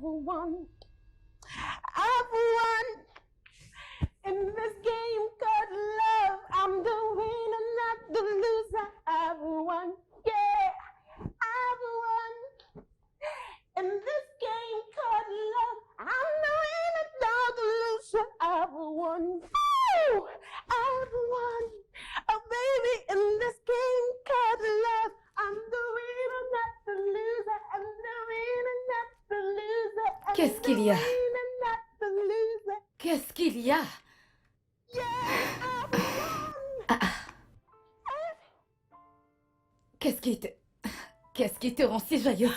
won. I've won in this game called love. I'm the winner, not the loser. I've won, yeah, I've won in this game called love. I'm the winner, not the loser. I've won, woo! I've won, oh baby, in this game called love. I'm the winner, not the loser. I'm the winner, not the loser. I'm Qu'est-ce qu'il y a? the winner, not the loser. Qu'est-ce qu'il y a? Yeah, I've won. Qu'est-ce qui te rend si joyeuse?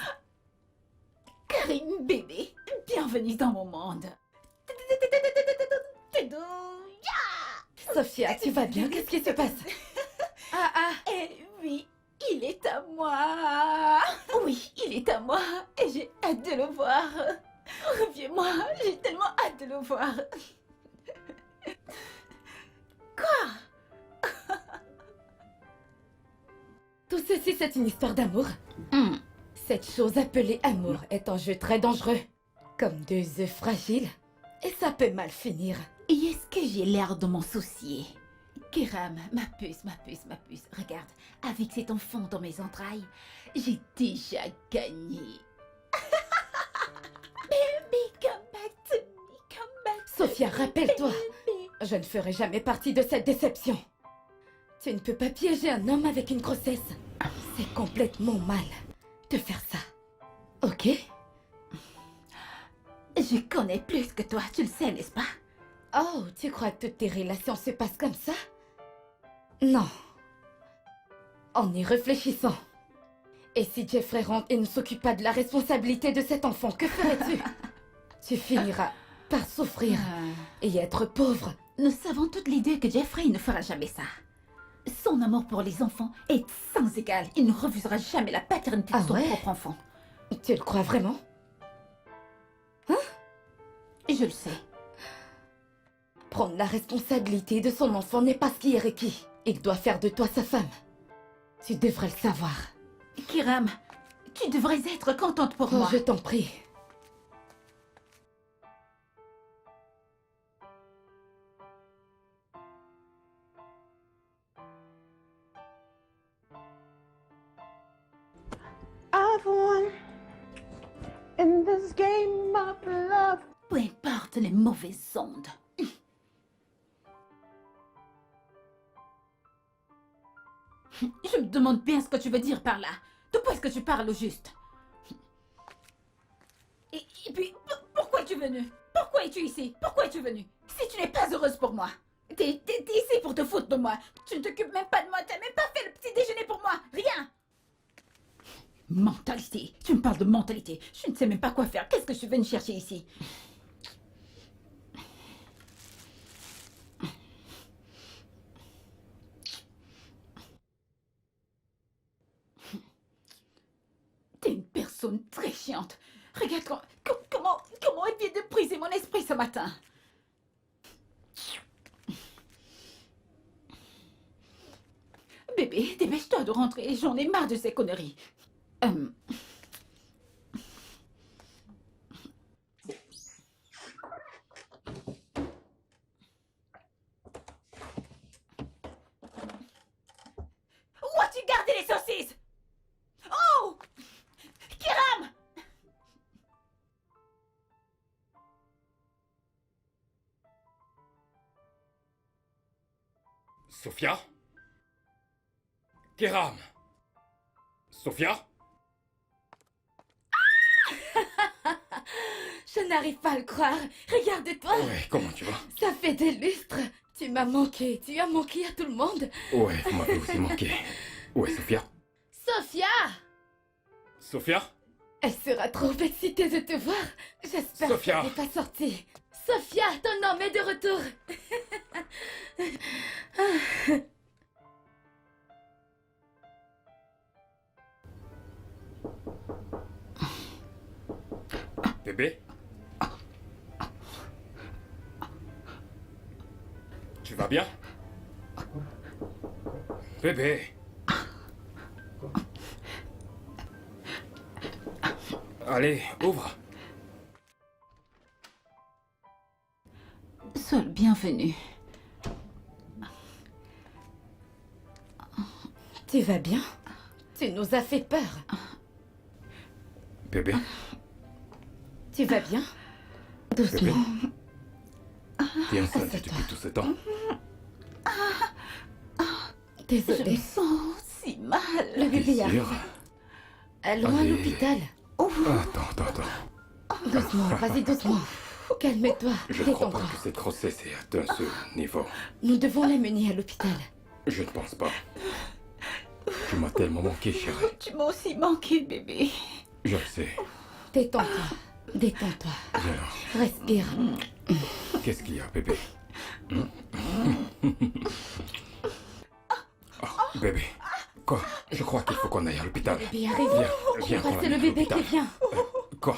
Karim, bébé, bienvenue dans mon monde. Sophia, tu vas bien? Qu'est-ce qui se passe? Eh oui, il est à moi. Oui, il est à moi et j'ai hâte de le voir. Reviens-moi, j'ai tellement hâte de le voir. Quoi? Tout ceci, c'est une histoire d'amour. Cette chose appelée amour est un jeu très dangereux. Comme deux œufs fragiles. Et ça peut mal finir. Et est-ce que j'ai l'air de m'en soucier? Kiram, ma puce, regarde, avec cet enfant dans mes entrailles, j'ai déjà gagné. Baby, come back to me, come back to Sophia, me, rappelle-toi. baby. Je ne ferai jamais partie de cette déception. Tu ne peux pas piéger un homme avec une grossesse. C'est complètement mal de faire ça. Ok? Je connais plus que toi, tu le sais, n'est-ce pas? Oh, tu crois que toutes tes relations se passent comme ça? Non. En y réfléchissant. Et si Jeffrey rentre et ne s'occupe pas de la responsabilité de cet enfant, que ferais-tu? Tu finiras par souffrir et être pauvre. Nous savons toutes les deux que Jeffrey ne fera jamais ça. Son amour pour les enfants est sans égal. Il ne refusera jamais la paternité de son propre enfant. Tu le crois vraiment? Je le sais. Prendre la responsabilité de son enfant n'est pas ce qui est requis. Il doit faire de toi sa femme. Tu devrais le savoir. Kiram, tu devrais être contente pour moi. Je t'en prie. I've won in this game of love. Peu importe les mauvaises ondes. Je me demande bien ce que tu veux dire par là. De quoi est-ce que tu parles au juste? Et puis, pourquoi es-tu venu? Pourquoi es-tu ici? Pourquoi es-tu venu? Si tu n'es pas heureuse pour moi, t'es ici pour te foutre de moi. Tu ne t'occupes même pas de moi, tu n'as même pas fait le petit déjeuner pour moi. Rien. Mentalité. Tu me parles de mentalité. Je ne sais même pas quoi faire. Qu'est-ce que je suis venue chercher ici? T'es une personne très chiante. Regarde comment elle vient de briser mon esprit ce matin. Bébé, dépêche-toi de rentrer. J'en ai marre de ces conneries. Où as-tu gardé les saucisses? Oh! Kiram! Sophia? Kiram? Sophia? Je n'arrive pas à le croire. Regarde-toi. Ouais, comment tu vas? Ça fait des lustres. Tu m'as manqué. Tu as manqué à tout le monde. Ouais, vous m'avez aussi manqué. Ouais, Sophia? Sophia! Sophia? Elle sera trop excitée de te voir. J'espère Sophia! qu'elle n'est pas sortie. Sophia, ton homme est de retour. Bébé? Tu vas bien? Bébé? Allez, ouvre. bienvenue. Tu vas bien? Tu nous as fait peur. Bébé, Tu vas bien? bébé. Doucement. T'es enceinte Assieds-toi. depuis tout ce temps? Je me Désolée. sens si mal. Le bébé T'es arrive. sûre? Allons à Allez. l'hôpital. Attends. Doucement, vas-y doucement. Calme-toi, Je ne crois détends-toi. pas que cette grossesse est atteint ce niveau. Nous devons l'amener à l'hôpital. Je ne pense pas. Tu m'as tellement manqué, chérie. Tu m'as aussi manqué, bébé. Je le sais. Détends-toi, détends-toi. Viens. Respire. Qu'est-ce qu'il y a, bébé? Oh, bébé. Quoi? Je crois qu'il faut qu'on aille à l'hôpital. Le bébé arrive. Viens qu'on C'est le l'amène à bébé qui l'hôpital. vient. Quoi?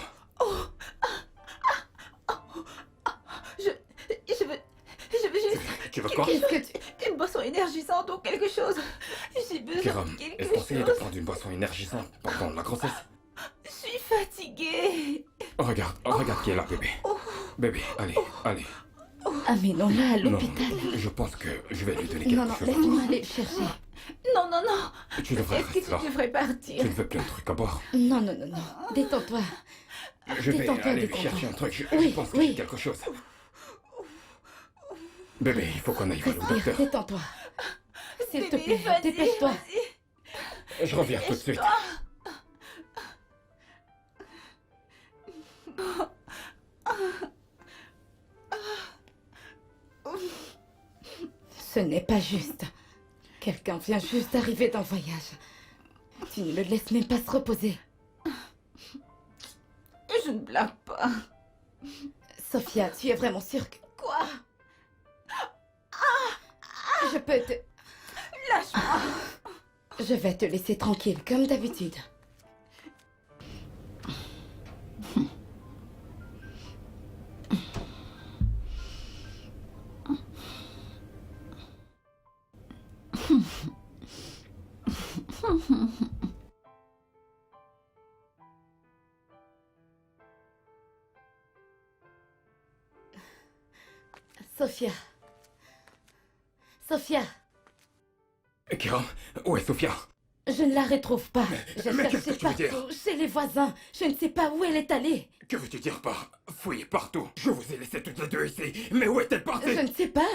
Je veux juste Tu veux quoi? Qu'est-ce que tu... une boisson énergisante ou quelque chose. J'ai besoin Kiram, de quelque est-ce conseillé de chose. prendre une boisson énergisante pendant la grossesse? Je suis fatiguée. Regarde qui est là, bébé. Bébé, allez. Amenons-la à Non, l'hôpital. je pense que je vais lui donner Non, quelque non, chose. laisse-moi aller le chercher. Non. Tu devrais Est-ce que rester là. tu devrais Tu partir? ne veux plus un truc à boire? Non. Détends-toi. Je vais Détends-toi, aller lui détends-toi. chercher un truc. Je Oui, pense que oui. j'ai quelque chose. Bébé, il faut qu'on aille voir le Respire, docteur. détends-toi. S'il te Bébé, plaît, vas-y, dépêche-toi. vas-y. Je reviens tout de suite. Ce n'est pas juste. Quelqu'un vient juste d'arriver d'un voyage. Tu ne le laisses même pas se reposer. Je ne blague pas. Sophia, tu es vraiment sûre que... Quoi? Je peux te... Lâche-moi. Je vais te laisser tranquille, comme d'habitude. Sophia, Kiram, où est Sophia? je ne la retrouve pas. Je mais cherche qu'est-ce que tu veux dire? partout, chez les voisins. Je ne sais pas où elle est allée. Que veux-tu dire par fouiller partout? Je vous ai laissé toutes les deux ici. Mais où est-elle partie? Je ne sais pas,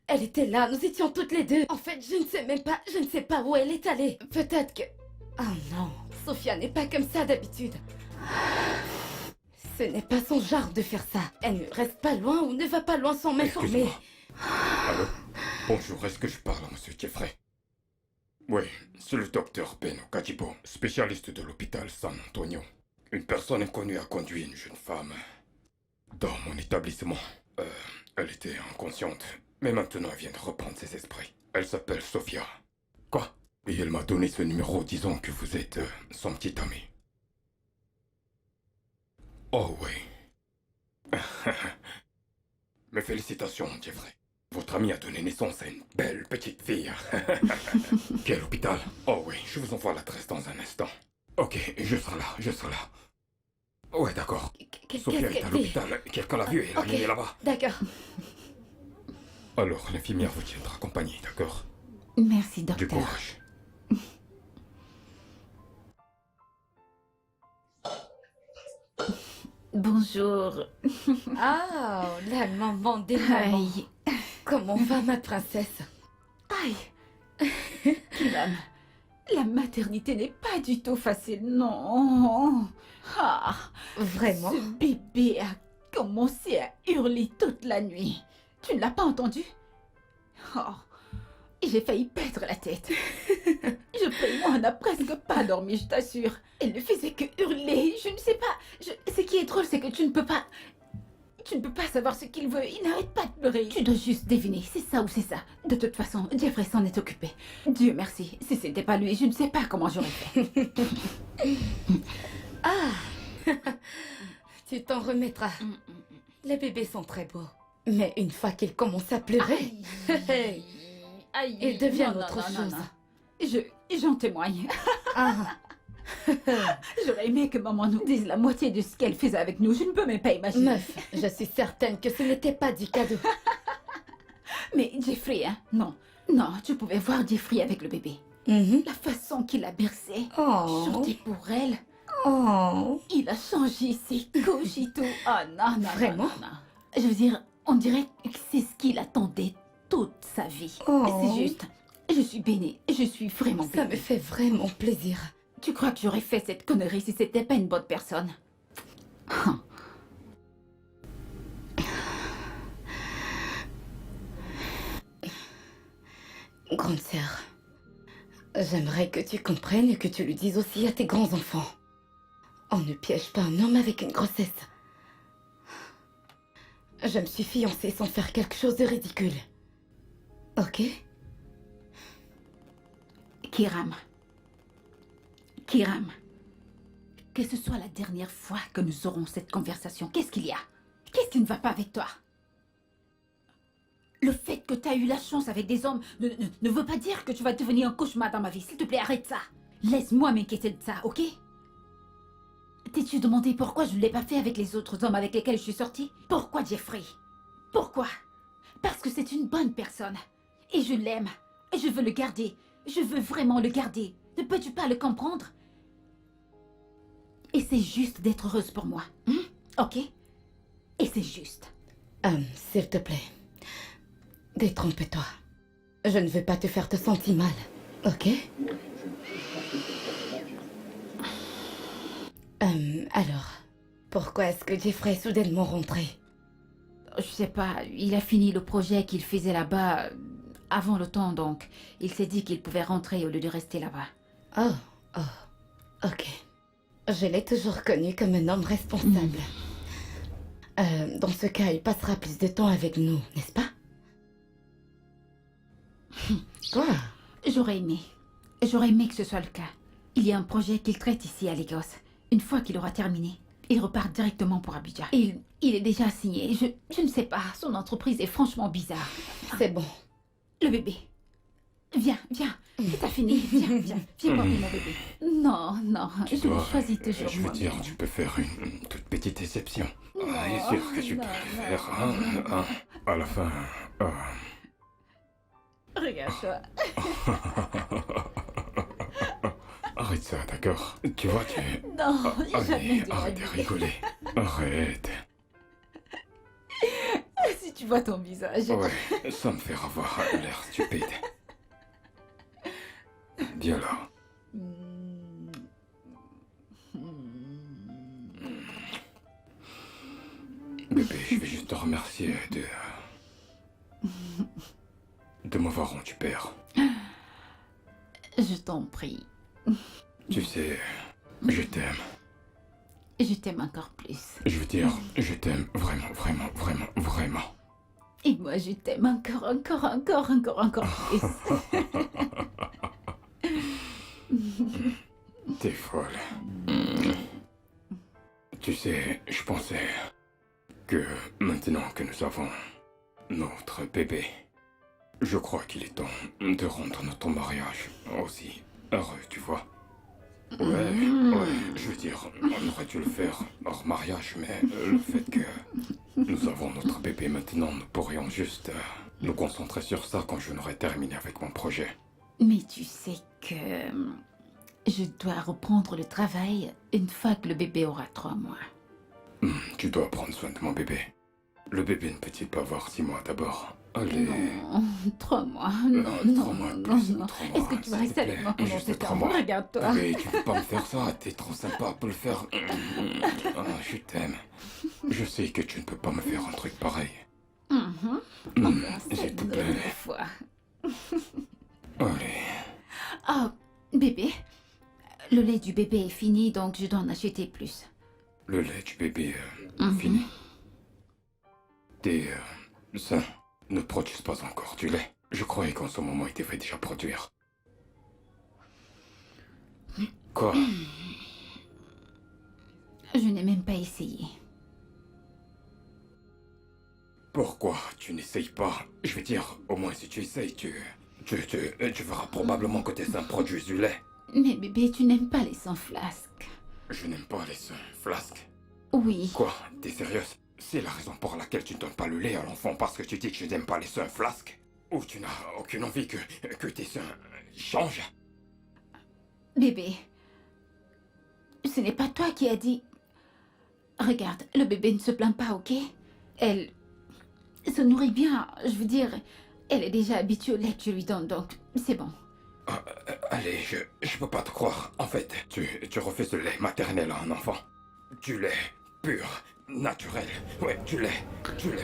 Elle était là, nous étions toutes les deux. En fait, je ne sais pas où elle est allée. Peut-être que... Oh non, Sophia n'est pas comme ça d'habitude. Ce n'est pas son genre de faire ça. Elle ne reste pas loin ou ne va pas loin sans m'informer. Excuse-moi. Allô? Bonjour, est-ce que je parle à monsieur Jeffrey? Oui, c'est le docteur Ben Okajibo, spécialiste de l'hôpital San Antonio. Une personne inconnue a conduit une jeune femme dans mon établissement. Elle était inconsciente, mais maintenant elle vient de reprendre ses esprits. Elle s'appelle Sophia. Quoi? Et elle m'a donné ce numéro disant que vous êtes son petit ami. Oh oui. Mes félicitations, Jeffrey. Votre ami a donné naissance à une belle petite fille. Quel hôpital? Oh oui, je vous envoie l'adresse dans un instant. Ok, je serai là. Ouais, d'accord. Sophia est à l'hôpital. Quelqu'un l'a vue et l'a Ok. amenée là-bas. D'accord. Alors, l'infirmière vous tiendra compagnie, d'accord? Merci, Du docteur. courage. Bonjour. Ah, la maman des mamans. Aïe. Comment va ma princesse? Aïe. Kiram, la maternité n'est pas du tout facile, non. Ah, Vraiment? ce bébé a commencé à hurler toute la nuit. Tu ne l'as pas entendu? Oh, j'ai failli perdre la tête. Je prie, moi, on n'a presque pas dormi, je t'assure. Elle ne faisait que hurler, je ne sais pas. Ce qui est drôle, c'est que tu ne peux pas... Tu ne peux pas savoir ce qu'il veut, il n'arrête pas de pleurer. Tu dois juste deviner, c'est ça ou c'est ça. De toute façon, Jeffrey s'en est occupé. Dieu merci, si c'était pas lui, je ne sais pas comment j'aurais fait. Ah. Tu t'en remettras. Les bébés sont très beaux. Mais une fois qu'ils commencent à pleurer, Aïe. Aïe. ils deviennent Non, autre non, non, chose. non. J'en témoigne. Ah. J'aurais aimé que maman nous dise la moitié de ce qu'elle faisait avec nous. Je ne peux même pas imaginer. Meuf, je suis certaine que ce n'était pas du cadeau. Mais Jeffrey, hein, non. Non, tu pouvais voir Jeffrey avec le bébé. La façon qu'il a bercé, Oh. chanté pour elle. Oh. Il a changé ses couches et tout. Oh non, non, Vraiment? non, non, non. Je veux dire, on dirait que c'est ce qu'il attendait toute sa vie. Oh. C'est juste. Je suis bénie. Je suis vraiment Ça bénie. me fait vraiment plaisir. Tu crois que j'aurais fait cette connerie si c'était pas une bonne personne? Grande sœur, j'aimerais que tu comprennes et que tu le dises aussi à tes grands-enfants. On ne piège pas un homme avec une grossesse. Je me suis fiancée sans faire quelque chose de ridicule. Ok? Kiram. Kiram. Que ce soit la dernière fois que nous aurons cette conversation, qu'est-ce qu'il y a? Qu'est-ce qui ne va pas avec toi? Le fait que tu as eu la chance avec des hommes ne veut pas dire que tu vas devenir un cauchemar dans ma vie. S'il te plaît, arrête ça. Laisse-moi m'inquiéter de ça, ok? T'es-tu demandé pourquoi je ne l'ai pas fait avec les autres hommes avec lesquels je suis sortie? Pourquoi Jeffrey? Pourquoi? Parce que c'est une bonne personne. Et je l'aime. Et je veux le garder. Je veux vraiment le garder. Ne peux-tu pas le comprendre? Et c'est juste d'être heureuse pour moi. Ok? Et c'est juste. S'il te plaît, détrompe-toi. Je ne veux pas te faire te sentir mal, ok? Alors, pourquoi est-ce que Jeffrey est soudainement rentré? Je sais pas, il a fini le projet qu'il faisait là-bas avant le temps, donc il s'est dit qu'il pouvait rentrer au lieu de rester là-bas. Oh, ok. Je l'ai toujours connu comme un homme responsable. Dans ce cas, il passera plus de temps avec nous, n'est-ce pas? Quoi? J'aurais aimé que ce soit le cas. Il y a un projet qu'il traite ici à Lagos. Une fois qu'il aura terminé, il repart directement pour Abidjan. Il est déjà signé. Je ne sais pas, son entreprise est franchement bizarre. C'est bon. Le bébé. Viens. T'as fini. Viens porter mon bébé. Non, Tu je dois, choisis toujours je veux moi-même. dire, tu peux faire une toute petite exception. Non, Bien sûr que tu peux non, le non, faire. non. À la fin. Regarde-toi. Arrête ça, d'accord? Tu vois, Non, jamais Allez, de la arrête de vie. rigoler. Arrête. Si tu vois ton visage. Ouais, ça me fait avoir l'air stupide. Viens là. Bébé, je vais juste te remercier de m'avoir rendu père. Je t'en prie. Tu sais, je t'aime. Je t'aime encore plus. Je veux dire, je t'aime vraiment, vraiment, vraiment, vraiment. Et moi, je t'aime encore plus. T'es folle. Tu sais, je pensais que maintenant que nous avons notre bébé, je crois qu'il est temps de rendre notre mariage aussi heureux, tu vois. Ouais, je veux dire, on aurait dû le faire hors mariage, mais le fait que nous avons notre bébé maintenant, nous pourrions juste nous concentrer sur ça quand je n'aurai terminé avec mon projet. Mais tu sais que je dois reprendre le travail une fois que le bébé aura 3 mois. Tu dois prendre soin de mon bébé. Le bébé ne peut-il pas avoir 6 mois d'abord? Allez. Non, 3 mois. Non. 3 mois plus, 3 Est-ce mois, que tu vas s'il te rester avec plaît. moi pendant Juste ce 3 temps? mois. Regarde-toi. Bébé, tu peux pas me faire ça, t'es trop sympa pour le faire. Je t'aime. Je sais que tu ne peux pas me faire un truc pareil. Encore S'il cette te nouvelle plaît. fois. Allez. Oh, bébé. Le lait du bébé est fini, donc je dois en acheter plus. Le lait du bébé fini. Tes seins ne produisent pas encore du lait. Je croyais qu'en ce moment, ils devaient déjà produire. Quoi? Je n'ai même pas essayé. Pourquoi tu n'essayes pas? Je veux dire, au moins si tu essayes, tu verras probablement que tes seins produisent du lait. Mais bébé, tu n'aimes pas les seins flasques. Je n'aime pas les seins flasques. Oui. Quoi? T'es sérieuse? c'est la raison pour laquelle tu ne donnes pas le lait à l'enfant parce que tu dis que tu n'aimes pas les seins flasques? Ou tu n'as aucune envie que tes seins changent? Bébé, ce n'est pas toi qui as dit... Regarde, le bébé ne se plaint pas, ok? Elle se nourrit bien, je veux dire, elle est déjà habituée au lait que je lui donne, donc c'est bon. Allez, je peux pas te croire. En fait, tu refuses le lait maternel à un enfant. Du lait pur, naturel. Ouais, du lait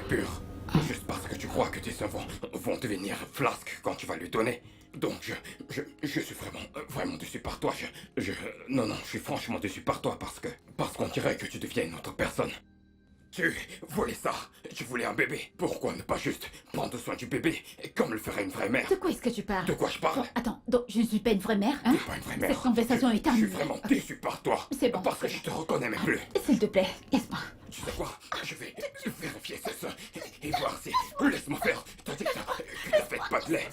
pur. Juste parce que tu crois que tes seins vont devenir flasques quand tu vas lui donner. Donc, je suis vraiment déçu par toi. Non, je suis franchement déçu par toi parce qu'on dirait que tu deviens une autre personne. Tu voulais ça, tu voulais un bébé. Pourquoi ne pas juste prendre soin du bébé comme le ferait une vraie mère? De quoi est-ce que tu parles? De quoi je parle? Bon, attends, donc je ne suis pas une vraie mère, hein? T'es pas une vraie mère. Cette conversation est Je terminée. suis vraiment Ok. déçu par toi. C'est bon. Parce que je te reconnais même plus. S'il te plaît, laisse-moi. Tu sais quoi? Je vais vérifier ce sein et voir si... Laisse-moi faire. T'as dit que t'as fait pas de lait.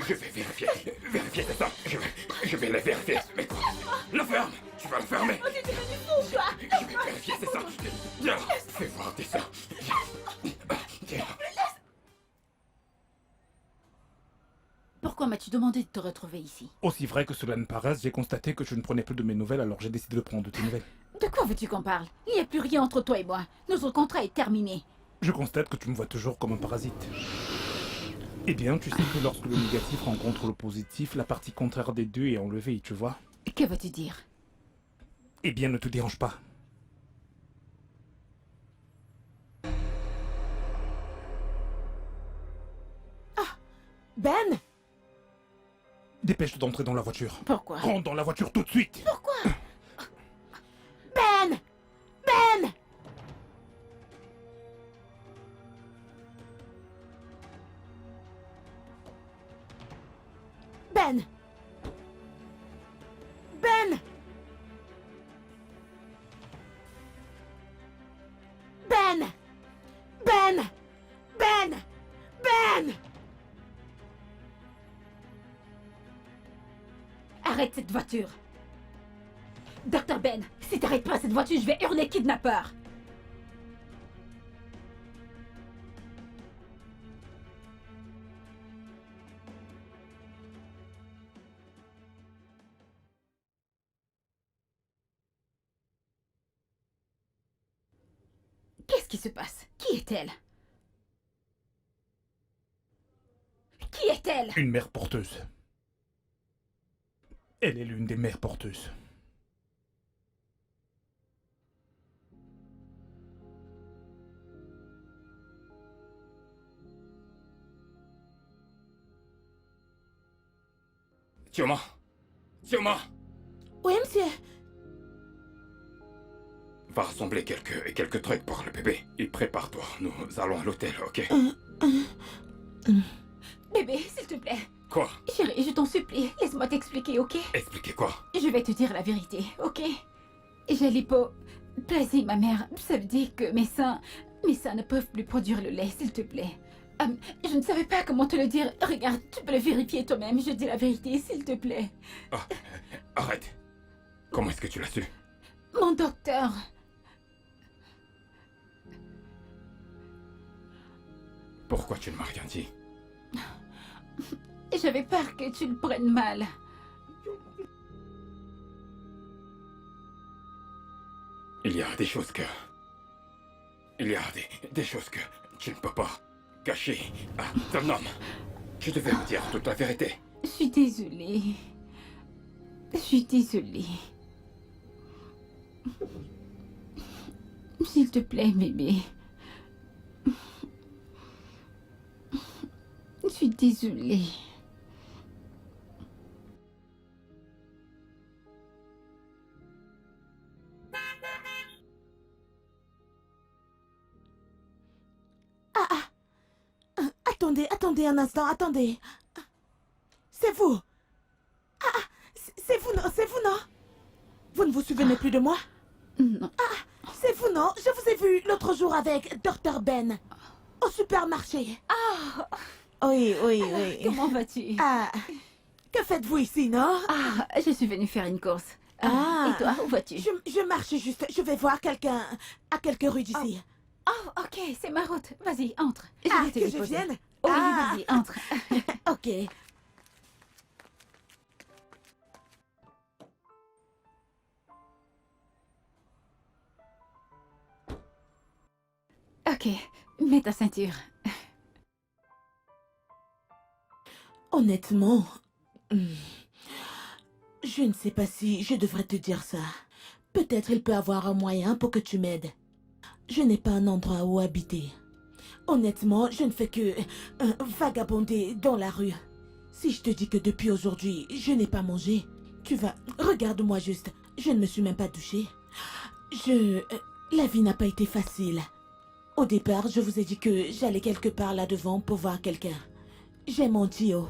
Je vais vérifier ce sein. Je vais les vérifier. Mais quoi? La ferme. Tu vas le fermer. Je vais vérifier ce sein. Viens, fais voir tes seins. Viens. Pourquoi m'as-tu demandé de te retrouver ici? Aussi vrai que cela ne paraisse, j'ai constaté que je ne prenais plus de mes nouvelles, alors j'ai décidé de prendre de tes nouvelles. De quoi veux-tu qu'on parle? Il n'y a plus rien entre toi et moi. Notre contrat est terminé. Je constate que tu me vois toujours comme un parasite. Eh bien, tu sais que lorsque le négatif rencontre le positif, la partie contraire des deux est enlevée, tu vois. Que veux-tu dire? Eh bien, ne te dérange pas. Ben! Dépêche-toi d'entrer dans la voiture. Pourquoi? Rentre dans la voiture tout de suite. Pourquoi? Ben! Ben! Ben! Ben! Ben! Ben! Ben! Ben! Arrête cette voiture. Dr. Ben, si t'arrêtes pas cette voiture, je vais hurler kidnappeur. Qu'est-ce qui se passe? Qui est-elle? Qui est-elle? Une mère porteuse. Elle est l'une des mères porteuses. Tioma! Tioma! Oui, monsieur. Va rassembler quelques trucs pour le bébé. Et prépare-toi, nous allons à l'hôtel, ok? Bébé, s'il te plaît. Quoi? Chérie, je t'en supplie, laisse-moi t'expliquer, ok? Expliquez quoi? Je vais te dire la vérité, ok? J'ai l'hypoplasie, ma mère. Ça veut dire que mes seins ne peuvent plus produire le lait, s'il te plaît. Je ne savais pas comment te le dire. Regarde, tu peux le vérifier toi-même. Je dis la vérité, s'il te plaît. Ah, arrête. Comment est-ce que tu l'as su? Mon docteur. Pourquoi tu ne m'as rien dit? J'avais peur que tu le prennes mal. Il y a des choses que... Il y a des choses que tu ne peux pas cacher à ton homme. Je devais me dire toute la vérité. Je suis désolée. Je suis désolée. S'il te plaît, bébé. Je suis désolée. Attendez un instant, attendez. C'est vous. C'est vous, non? Vous ne vous souvenez plus de moi? Non. C'est vous, non? Je vous ai vu l'autre jour avec Dr. Ben au supermarché. Oui. Comment vas-tu? Que faites-vous ici, non? Je suis venue faire une course. Ah. Et toi, où vas-tu? Je marche juste. Je vais voir quelqu'un à quelques rues d'ici. Oh, ok, c'est ma route. Vas-y, entre. Je Ah, vais te que je déposer. vienne? Oui, Ah. vas-y, entre. Ok. Ok, mets ta ceinture. Honnêtement, je ne sais pas si je devrais te dire ça. Peut-être il peut avoir un moyen pour que tu m'aides. Je n'ai pas un endroit où habiter. Honnêtement, je ne fais que vagabonder dans la rue. Si je te dis que depuis aujourd'hui, je n'ai pas mangé, tu vas... Regarde-moi juste, je ne me suis même pas douchée. La vie n'a pas été facile. Au départ, je vous ai dit que j'allais quelque part là-devant pour voir quelqu'un. J'ai menti, oh.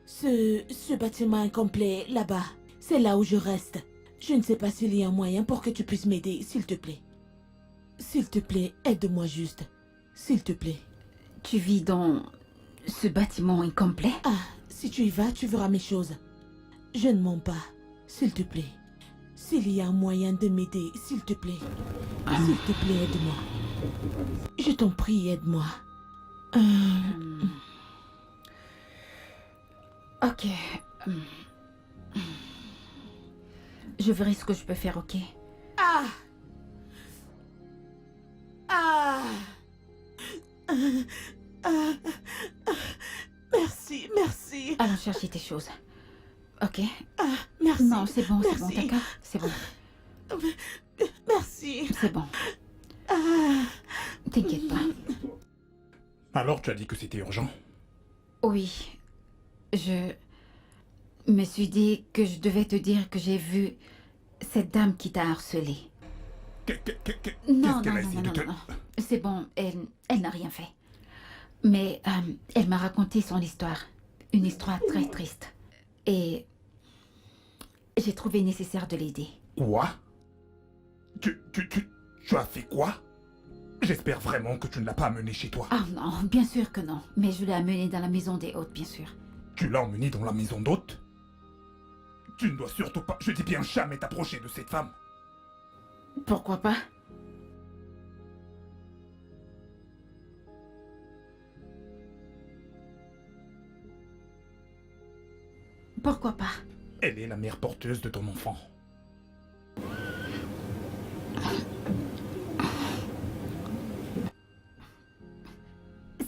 Ce bâtiment incomplet, là-bas, c'est là où je reste. Je ne sais pas s'il y a un moyen pour que tu puisses m'aider, s'il te plaît. S'il te plaît, aide-moi juste. S'il te plaît. Tu vis dans ce bâtiment incomplet? Ah, si tu y vas, tu verras mes choses. Je ne mens pas. S'il te plaît. S'il y a un moyen de m'aider, s'il te plaît. S'il te plaît, aide-moi. Je t'en prie, aide-moi. Ok. Je verrai ce que je peux faire, ok? Ah! Ah! Merci, merci. Allons chercher tes choses. Ok? Ah, merci. Non, c'est bon, Merci. d'accord? C'est bon, Merci. c'est bon. Ah. T'inquiète pas. Alors tu as dit que c'était urgent? Oui. Je me suis dit que je devais te dire que j'ai vu cette dame qui t'a harcelé. Qu'est-ce Non, qu'elle non, a essayé non, de te... non, non. C'est bon, elle n'a rien fait. Mais elle m'a raconté son histoire. Une histoire très triste. Et j'ai trouvé nécessaire de l'aider. Quoi? Tu as fait quoi? J'espère vraiment que tu ne l'as pas amené chez toi. Ah non, bien sûr que non. Mais je l'ai amenée dans la maison des hôtes, bien sûr. Tu l'as emmené dans la maison d'hôte? Tu ne dois surtout pas, je dis bien jamais t'approcher de cette femme. Pourquoi pas? Pourquoi pas? Elle est la mère porteuse de ton enfant.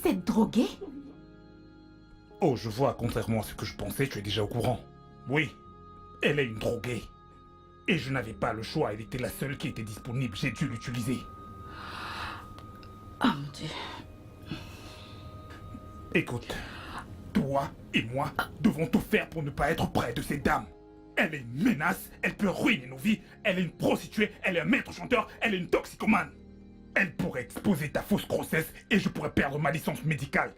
Cette droguée? Oh, je vois, contrairement à ce que je pensais, tu es déjà au courant. Oui, elle est une droguée. Et je n'avais pas le choix, elle était la seule qui était disponible, j'ai dû l'utiliser. Oh mon Dieu. Écoute, toi et moi devons tout faire pour ne pas être près de cette dame. Elle est une menace, elle peut ruiner nos vies, elle est une prostituée, elle est un maître chanteur, elle est une toxicomane. Elle pourrait exposer ta fausse grossesse et je pourrais perdre ma licence médicale.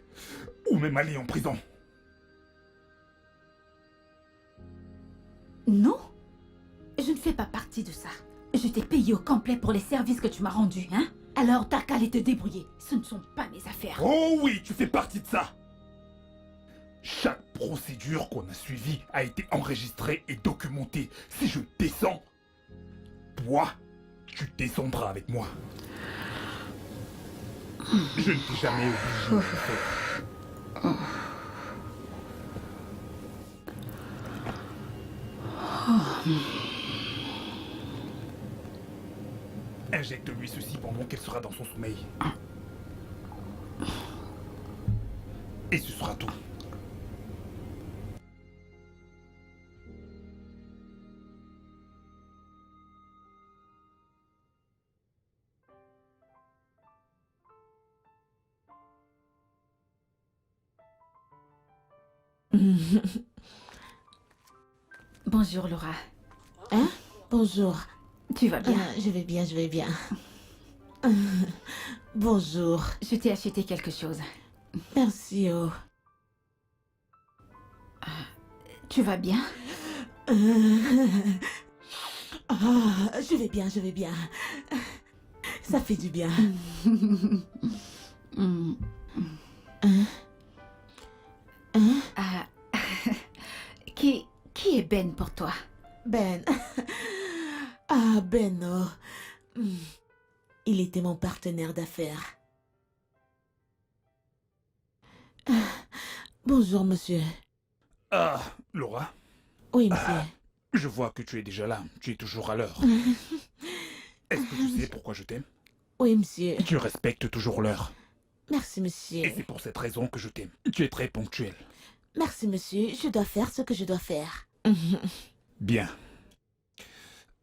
Ou même aller en prison. Non, je ne fais pas partie de ça. Je t'ai payé au complet pour les services que tu m'as rendus, hein? Alors t'as qu'à aller te débrouiller. Ce ne sont pas mes affaires. Oh oui, tu fais partie de ça. Chaque procédure qu'on a suivie a été enregistrée et documentée. Si je descends, toi, tu descendras avec moi. Je ne t'ai jamais obligé de le faire. Injecte-lui ceci pendant qu'elle sera dans son sommeil. Et ce sera tout. Bonjour Laura. Hein? Bonjour. Tu vas bien? Je vais bien, je vais bien. Bonjour. Je t'ai acheté quelque chose. Merci, oh. Tu vas bien? Ah, je vais bien, je vais bien. Ça fait du bien. Hmm. Hein? Hein? Ah, qui est Ben pour toi? Ben. Ah, Ben, oh. Il était mon partenaire d'affaires. Ah, bonjour, monsieur. Ah, Laura, Oui, monsieur. je vois que tu es déjà là. Tu es toujours à l'heure. Est-ce que tu sais pourquoi je t'aime? Oui, monsieur. Tu respectes toujours l'heure. Merci, monsieur. Et c'est pour cette raison que je t'aime. Tu es très ponctuel. Merci, monsieur. Je dois faire ce que je dois faire. Bien.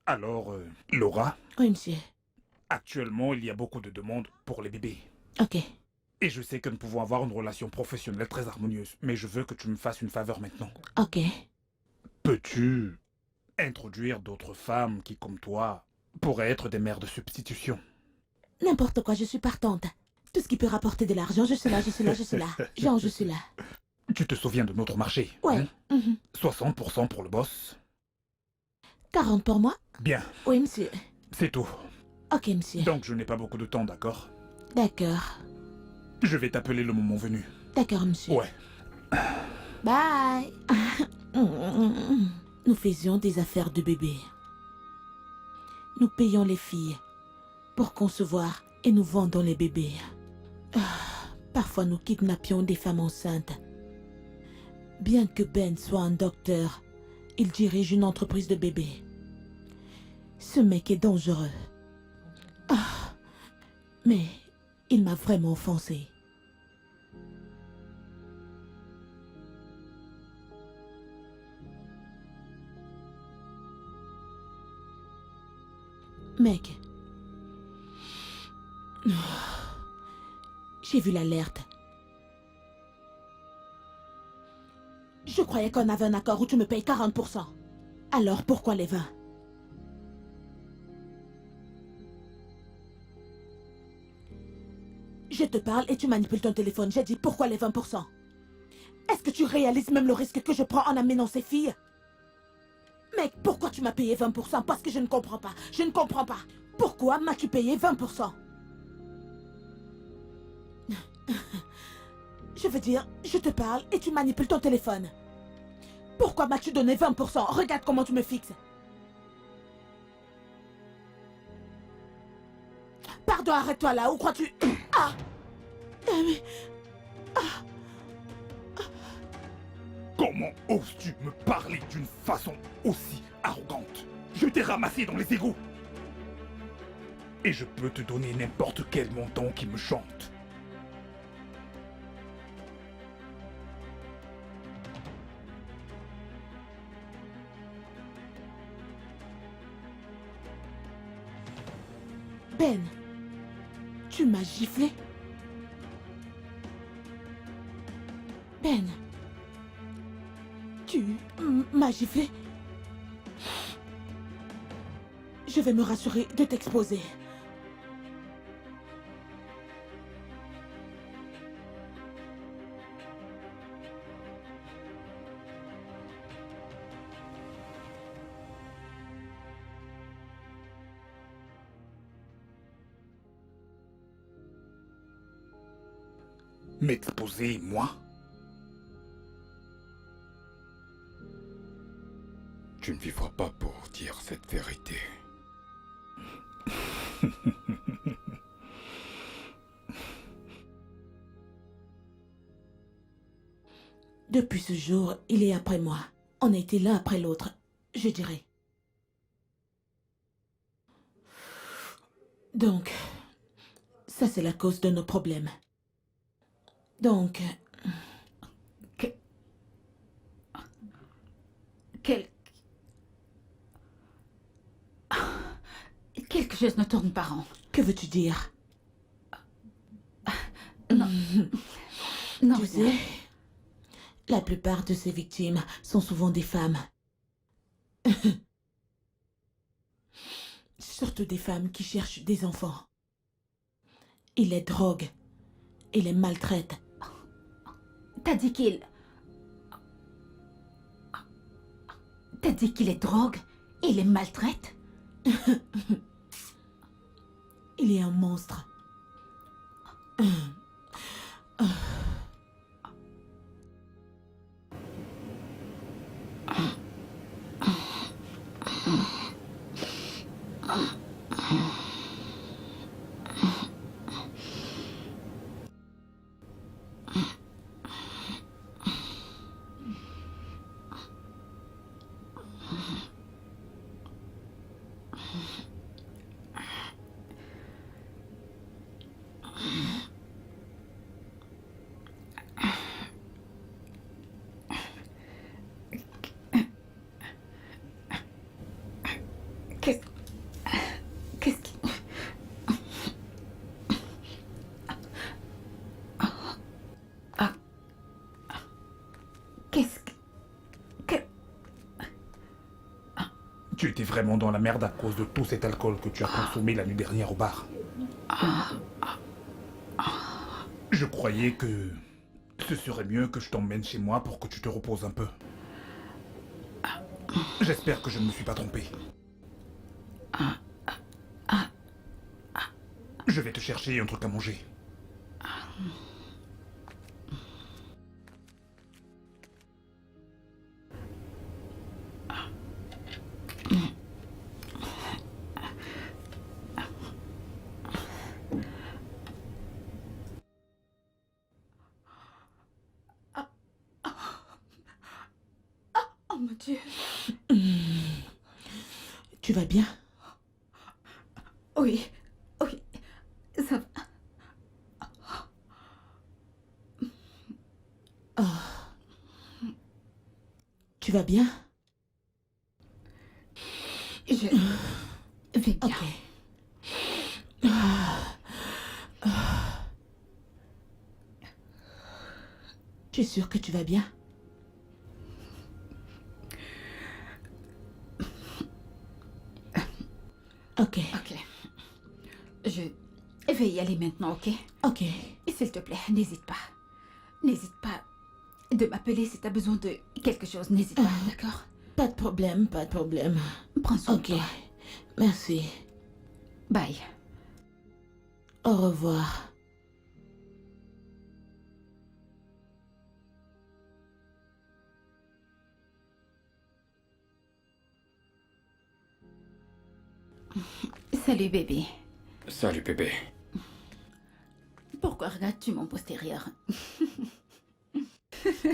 Alors, Laura, Oui, monsieur. actuellement, il y a beaucoup de demandes pour les bébés. Ok. Et je sais que nous pouvons avoir une relation professionnelle très harmonieuse, mais je veux que tu me fasses une faveur maintenant. Ok. Peux-tu introduire d'autres femmes qui, comme toi, pourraient être des mères de substitution? N'importe quoi, je suis partante. Tout ce qui peut rapporter de l'argent, je suis là, je suis là, je suis là. Genre, je suis là. Tu te souviens de notre marché? Ouais. Hein? 60% pour le boss. 40 pour moi? Bien, Oui, monsieur. c'est tout. Ok, monsieur. Donc je n'ai pas beaucoup de temps, d'accord? D'accord. Je vais t'appeler le moment venu. D'accord, monsieur. Ouais. Bye. Nous faisions des affaires de bébé. Nous payons les filles pour concevoir et nous vendons les bébés. Parfois nous kidnappions des femmes enceintes. Bien que Ben soit un docteur, il dirige une entreprise de bébés. Ce mec est dangereux. Mais il m'a vraiment offensé. Mec. J'ai vu l'alerte. Je croyais qu'on avait un accord où tu me payes 40%. Alors pourquoi les 20? Je te parle et tu manipules ton téléphone. J'ai dit pourquoi les 20%? Est-ce que tu réalises même le risque que je prends en amenant ces filles? Mec, pourquoi tu m'as payé 20%? Parce que je ne comprends pas. Je ne comprends pas. Pourquoi m'as-tu payé 20%? Je veux dire, je te parle et tu manipules ton téléphone. Pourquoi m'as-tu donné 20%? Regarde comment tu me fixes. Pardon, arrête-toi là. Où crois-tu? Ah! Mais... Comment oses-tu me parler d'une façon aussi arrogante? Je t'ai ramassé dans les égouts. Et je peux te donner n'importe quel montant qui me chante. Ben, tu m'as giflé? Ben, tu m'as giflé? Je vais me rassurer de t'exposer. M'exposer, moi? Tu ne vivras pas pour dire cette vérité. Depuis ce jour, il est après moi. On a été l'un après l'autre, je dirais. Donc, ça c'est la cause de nos problèmes. Donc, Quelque chose ne tourne pas rond. que veux-tu dire? Non, Tu rien. sais, la plupart de ces victimes sont souvent des femmes. Surtout des femmes qui cherchent des enfants. Ils les droguent et les maltraitent. T'as dit qu'il les drogue et les maltraite? Il est un monstre. Qu'est-ce... Qu'est-ce qui... Ah. Qu'est-ce que... Tu étais vraiment dans la merde à cause de tout cet alcool que tu as consommé la nuit dernière au bar. Je croyais que ce serait mieux que je t'emmène chez moi pour que tu te reposes un peu. J'espère que je ne me suis pas trompé. Je vais te chercher un truc à manger. Oh mon Dieu. Tu vas bien? Oui, oui, ça va. Tu vas bien? Je vais bien. Ok. Tu es sûre que tu vas bien? Ok. Ok. Je vais y aller maintenant, ok? Ok. Et s'il te plaît, n'hésite pas. N'hésite pas de m'appeler si t'as besoin de quelque chose. N'hésite pas, d'accord? Pas de problème, pas de problème. Prends soin de Ok. toi. Merci. Bye. Au revoir. Salut bébé. Salut bébé. Pourquoi regardes-tu mon postérieur?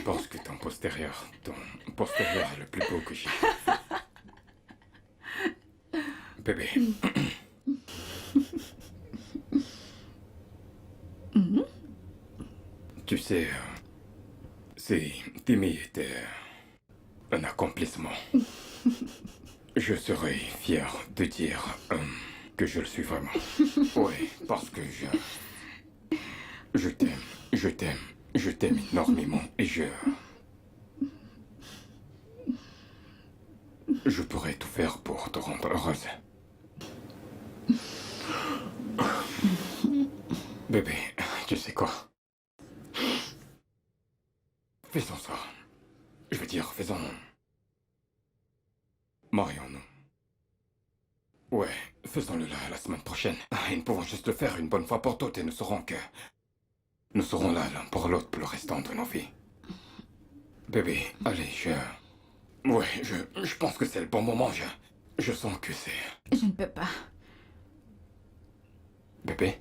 Parce que ton postérieur est le plus beau que j'ai. Bébé. Tu sais, si Timmy était un accomplissement, je serais fier de dire que je le suis vraiment. Oui, parce que je t'aime énormément et je pourrais tout faire pour te rendre heureuse. Bébé, tu sais quoi? Faisons ça. Je veux dire, faisons... Marions-nous. Ouais, faisons-le là la semaine prochaine. Et nous pouvons juste le faire une bonne fois pour toutes et nous saurons là l'un pour l'autre pour le restant de nos vies. Bébé, allez, ouais, je pense que c'est le bon moment, je sens que c'est... Je ne peux pas. Bébé?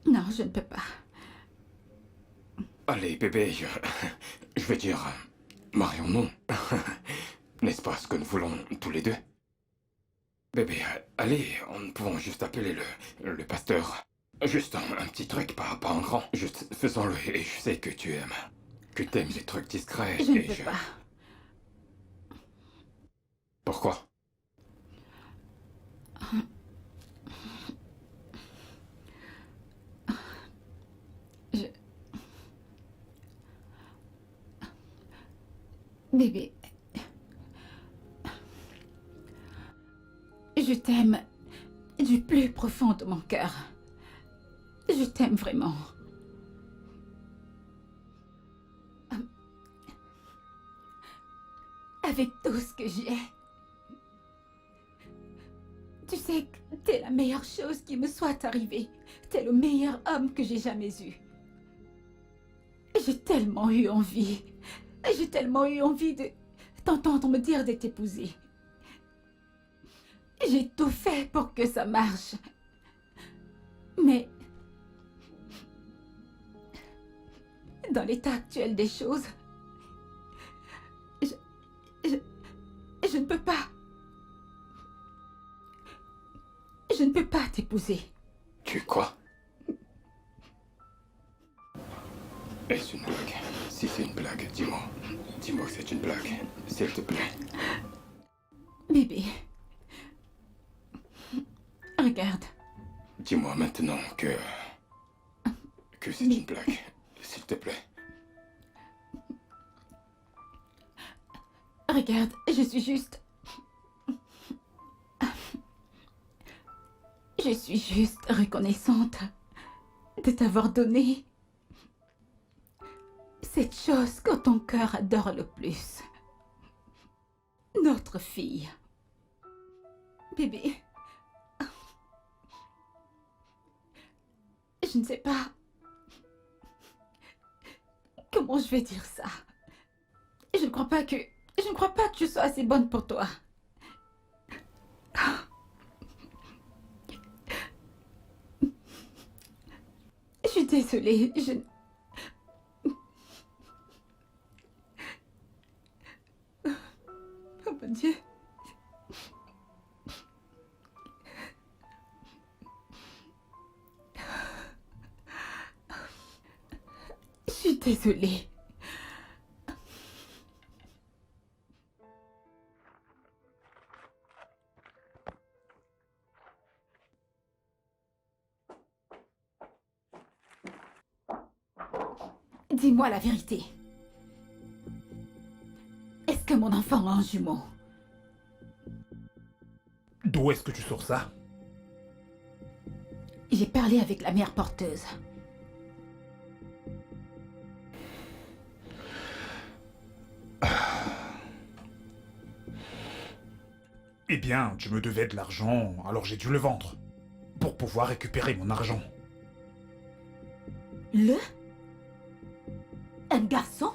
Non, je ne peux pas. Allez, bébé, je veux dire, marions-nous. N'est-ce pas ce que nous voulons tous les deux? Bébé, allez, nous pouvons juste appeler le pasteur. Juste un petit truc, pas un grand. Juste faisons-le et je sais que tu aimes les trucs discrets. Je ne et peux pas. Pourquoi? Bébé, je t'aime du plus profond de mon cœur. Je t'aime vraiment. Avec tout ce que j'ai. Tu sais que t'es la meilleure chose qui me soit arrivée. T'es le meilleur homme que j'ai jamais eu. J'ai tellement eu envie. J'ai tellement eu envie de t'entendre me dire de t'épouser. J'ai tout fait pour que ça marche. Mais dans l'état actuel des choses, pas t'épouser. Tu quoi? Est-ce une blague? Si c'est une blague, dis-moi. Dis-moi que c'est une blague, s'il te plaît. Bébé. Regarde. Dis-moi maintenant que c'est une blague, s'il te plaît. Regarde, je suis juste... Je suis juste reconnaissante de t'avoir donné cette chose que ton cœur adore le plus. Notre fille. Bébé. Je ne sais pas comment je vais dire ça. Je ne crois pas que je sois assez bonne pour toi. Je suis désolée, Oh mon Dieu. Je suis désolée. Dis-moi la vérité. Est-ce que mon enfant a un jumeau? D'où est-ce que tu sors ça? J'ai parlé avec la mère porteuse. Eh bien, tu me devais de l'argent, alors j'ai dû le vendre. Pour pouvoir récupérer mon argent. Un garçon?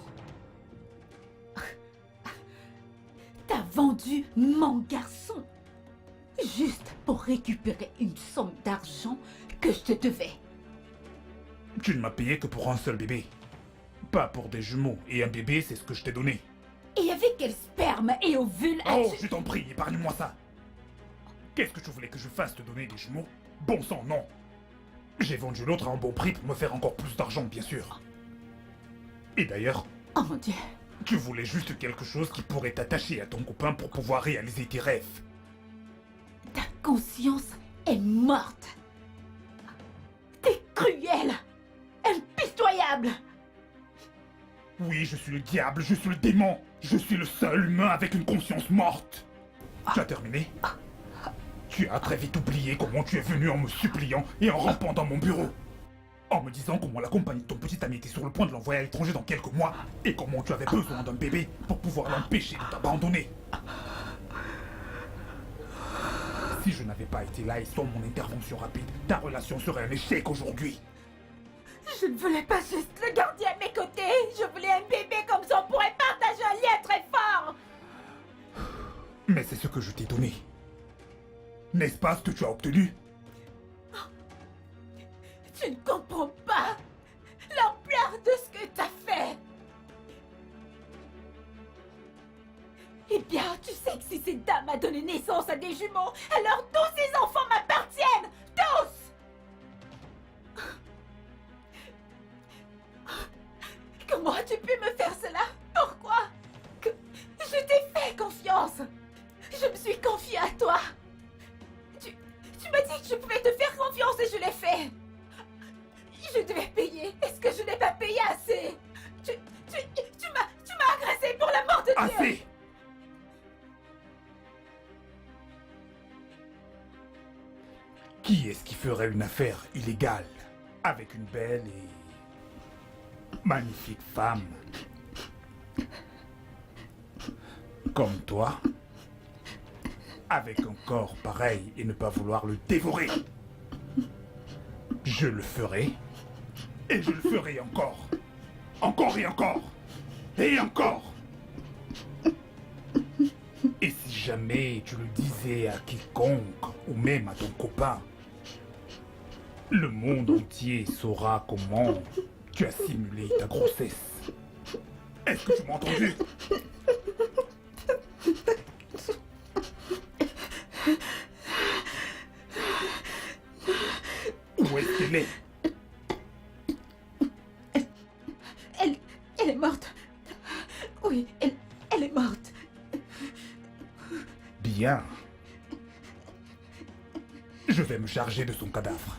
T'as vendu mon garçon juste pour récupérer une somme d'argent que je te devais. Tu ne m'as payé que pour un seul bébé. Pas pour des jumeaux, et un bébé, c'est ce que je t'ai donné. Et avec quel sperme et ovule Oh, as-tu... je t'en prie, épargne-moi ça. Qu'est-ce que tu voulais que je fasse, te donner des jumeaux? Bon sang, non. J'ai vendu l'autre à un bon prix pour me faire encore plus d'argent, bien sûr. Et d'ailleurs, Oh mon Dieu. tu voulais juste quelque chose qui pourrait t'attacher à ton copain pour pouvoir réaliser tes rêves. Ta conscience est morte. T'es cruel. Impitoyable. Oui, je suis le diable, je suis le démon. Je suis le seul humain avec une conscience morte. Tu as terminé? Tu as très vite oublié comment tu es venu en me suppliant et en rampant dans mon bureau. En me disant comment la compagnie de ton petit ami était sur le point de l'envoyer à l'étranger dans quelques mois et comment tu avais besoin d'un bébé pour pouvoir l'empêcher de t'abandonner. Si je n'avais pas été là et sans mon intervention rapide, ta relation serait un échec aujourd'hui. Je ne voulais pas juste le garder à mes côtés. Je voulais un bébé comme ça, on pourrait partager un lien très fort. Mais c'est ce que je t'ai donné. N'est-ce pas ce que tu as obtenu? Tu ne comprends pas l'ampleur de ce que t'as fait. Eh bien, tu sais que si cette dame a donné naissance à des jumeaux, alors tous ces enfants m'appartiennent. Tous. Comment as-tu pu me faire cela? Pourquoi? Je t'ai fait confiance. Je me suis confiée à toi. Tu m'as dit que je pouvais te faire confiance et je l'ai fait. Je devais payer. Est-ce que je n'ai pas payé assez? Tu m'as agressé pour la mort de Dieu. Assez! Qui est-ce qui ferait une affaire illégale avec une belle et magnifique femme comme toi, avec un corps pareil et ne pas vouloir le dévorer? Je le ferai, et je le ferai encore. Encore et encore. Et encore. Et si jamais tu le disais à quiconque, ou même à ton copain, le monde entier saura comment tu as simulé ta grossesse. Est-ce que tu m'as entendu? Dis-les. Elle est morte. Oui, elle est morte. Bien. Je vais me charger de son cadavre.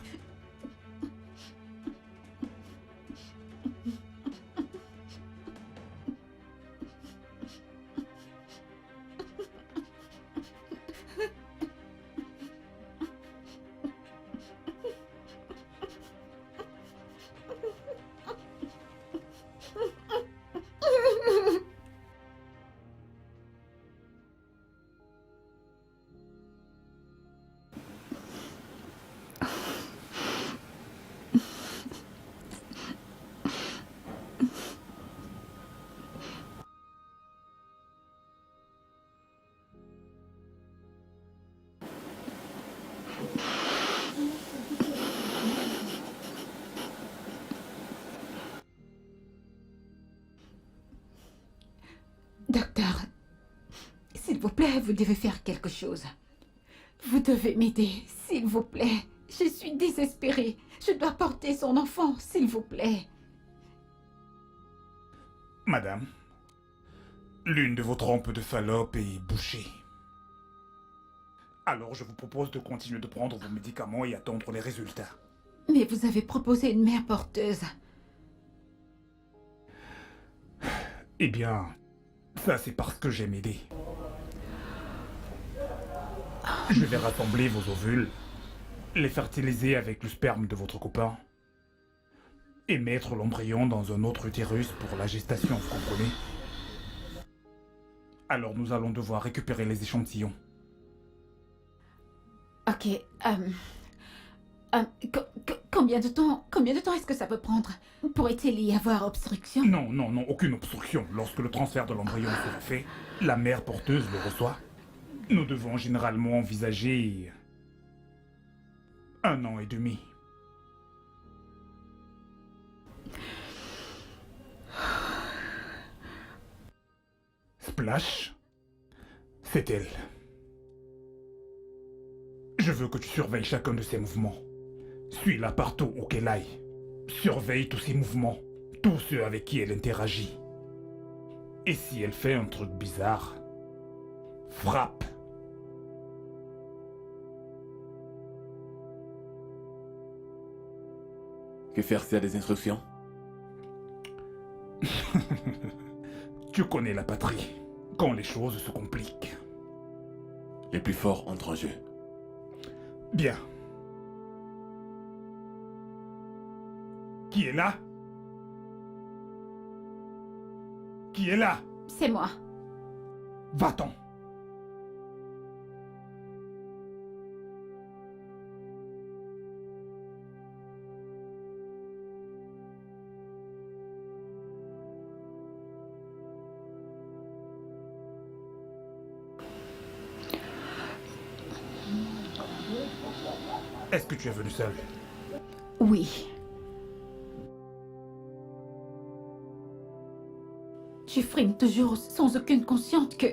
Docteur, s'il vous plaît, vous devez faire quelque chose. Vous devez m'aider, s'il vous plaît. Je suis désespérée. Je dois porter son enfant, s'il vous plaît. Madame, l'une de vos trompes de Fallope est bouchée. Alors je vous propose de continuer de prendre vos médicaments et attendre les résultats. Mais vous avez proposé une mère porteuse. Eh bien, ça c'est parce que j'aime aider. Je vais rassembler vos ovules, les fertiliser avec le sperme de votre copain et mettre l'embryon dans un autre utérus pour la gestation, vous comprenez? Alors nous allons devoir récupérer les échantillons. Ok, combien de temps est-ce que ça peut prendre? Pourrait-il y avoir obstruction? Non, non, non, aucune obstruction. Lorsque le transfert de l'embryon sera fait, la mère porteuse le reçoit. Nous devons généralement envisager 1 an et demi. Splash, c'est elle. Je veux que tu surveilles chacun de ses mouvements. Suis-la partout où qu'elle aille. Surveille tous ses mouvements, tous ceux avec qui elle interagit. Et si elle fait un truc bizarre, frappe. Que faire s'il y a des instructions? Tu connais la patrie, quand les choses se compliquent. Les plus forts entrent en jeu. Bien. Qui est là? Qui est là? C'est moi. Va-t'en. Est-ce que tu es venu seul? Oui. Je frime toujours sans aucune conscience que...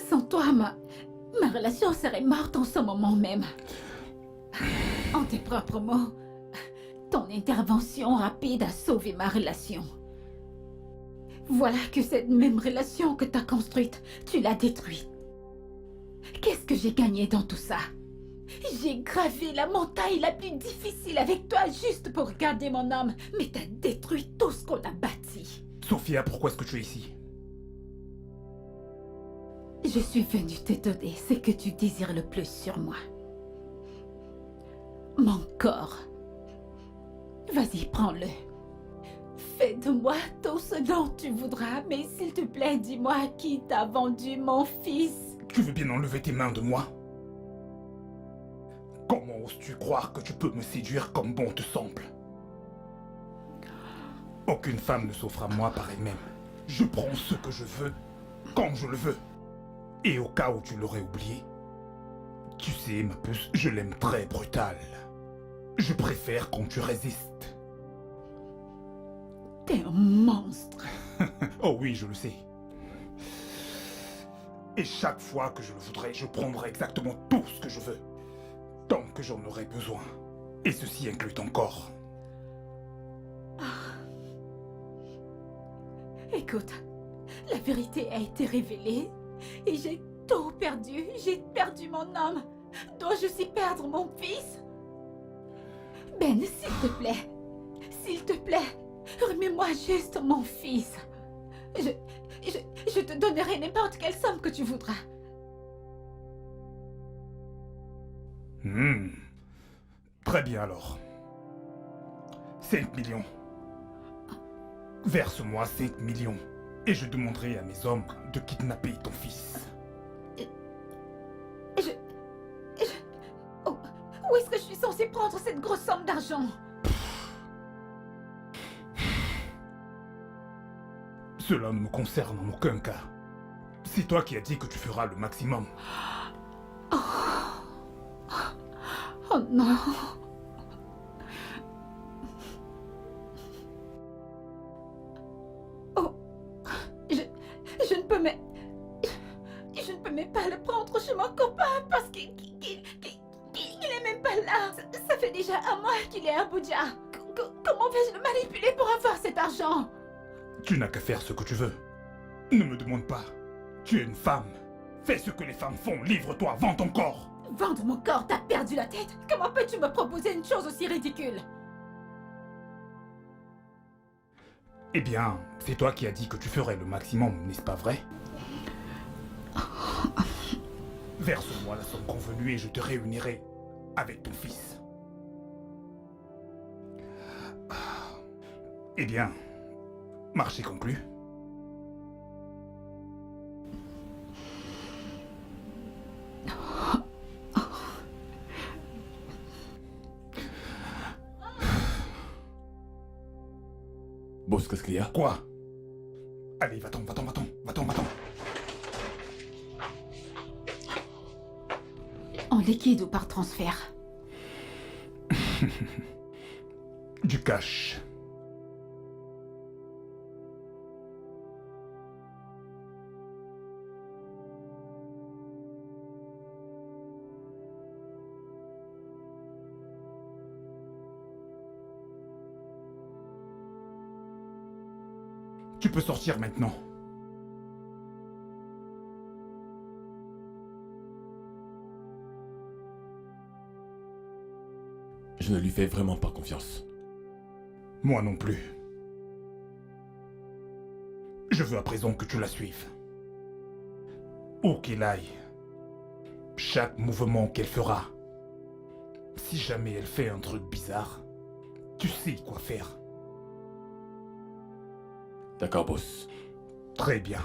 Sans toi, ma relation serait morte en ce moment même. En tes propres mots, ton intervention rapide a sauvé ma relation. Voilà que cette même relation que t'as construite, tu l'as détruite. Qu'est-ce que j'ai gagné dans tout ça? J'ai gravé la montagne la plus difficile avec toi juste pour garder mon âme, mais t'as détruit tout ce qu'on a bâti. Sophia, pourquoi est-ce que tu es ici? Je suis venue te donner ce que tu désires le plus sur moi. Mon corps. Vas-y, prends-le. Fais de moi tout ce dont tu voudras, mais s'il te plaît, dis-moi à qui t'as vendu mon fils. Tu veux bien enlever tes mains de moi? Comment oses-tu croire que tu peux me séduire comme bon te semble? Aucune femme ne s'offre à moi par elle-même. Je prends ce que je veux, quand je le veux. Et au cas où tu l'aurais oublié, tu sais, ma puce, je l'aime très brutale. Je préfère quand tu résistes. T'es un monstre. Oh oui, je le sais. Et chaque fois que je le voudrais, je prendrai exactement tout ce que je veux. Tant que j'en aurai besoin. Et ceci inclut ton corps. Écoute, la vérité a été révélée et j'ai tout perdu. J'ai perdu mon homme. Dois-je aussi perdre mon fils? Ben, s'il te plaît, remets-moi juste mon fils. Je te donnerai n'importe quelle somme que tu voudras. Très bien alors. 5 millions. Verse-moi 5 millions et je demanderai à mes hommes de kidnapper ton fils. Où est-ce que je suis censée prendre cette grosse somme d'argent? Cela ne me concerne en aucun cas. C'est toi qui as dit que tu feras le maximum. Oh non. Oh, je ne peux mais... Je ne peux même pas le prendre chez mon copain parce qu'il est même pas là. Ça fait déjà un mois qu'il est à Abuja. Comment vais-je le manipuler pour avoir cet argent? Tu n'as qu'à faire ce que tu veux. Ne me demande pas. Tu es une femme. Fais ce que les femmes font. Livre-toi, vends ton corps. Vendre mon corps, t'as perdu la tête? Comment peux-tu me proposer une chose aussi ridicule? Eh bien, c'est toi qui as dit que tu ferais le maximum, n'est-ce pas vrai? Verse-moi la somme convenue et je te réunirai avec ton fils. Eh bien, marché conclu. Boss, qu'est-ce qu'il y a? Quoi? Allez, va-t'en, va-t'en, va-t'en, va-t'en, va-t'en. En liquide ou par transfert? Du cash. Tu peux sortir maintenant. Je ne lui fais vraiment pas confiance. Moi non plus. Je veux à présent que tu la suives. Où qu'elle aille, chaque mouvement qu'elle fera, si jamais elle fait un truc bizarre, tu sais quoi faire. D'accord, boss. Très bien.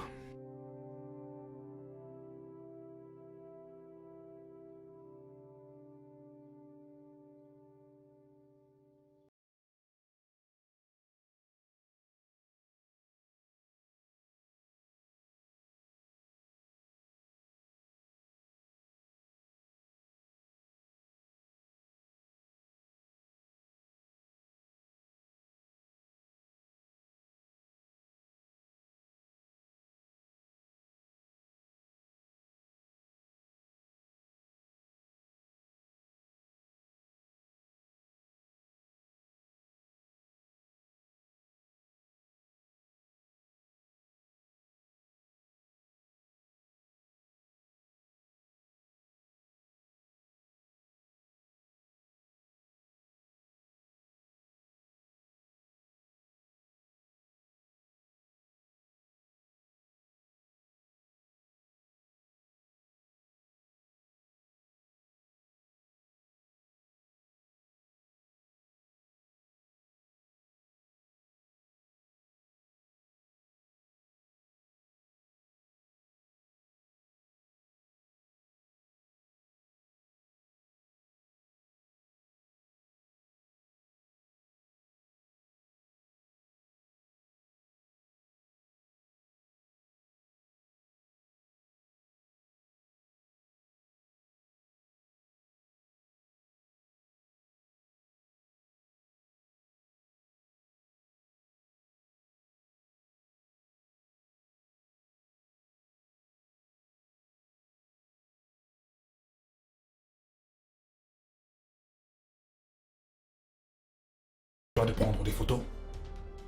Toi de prendre des photos?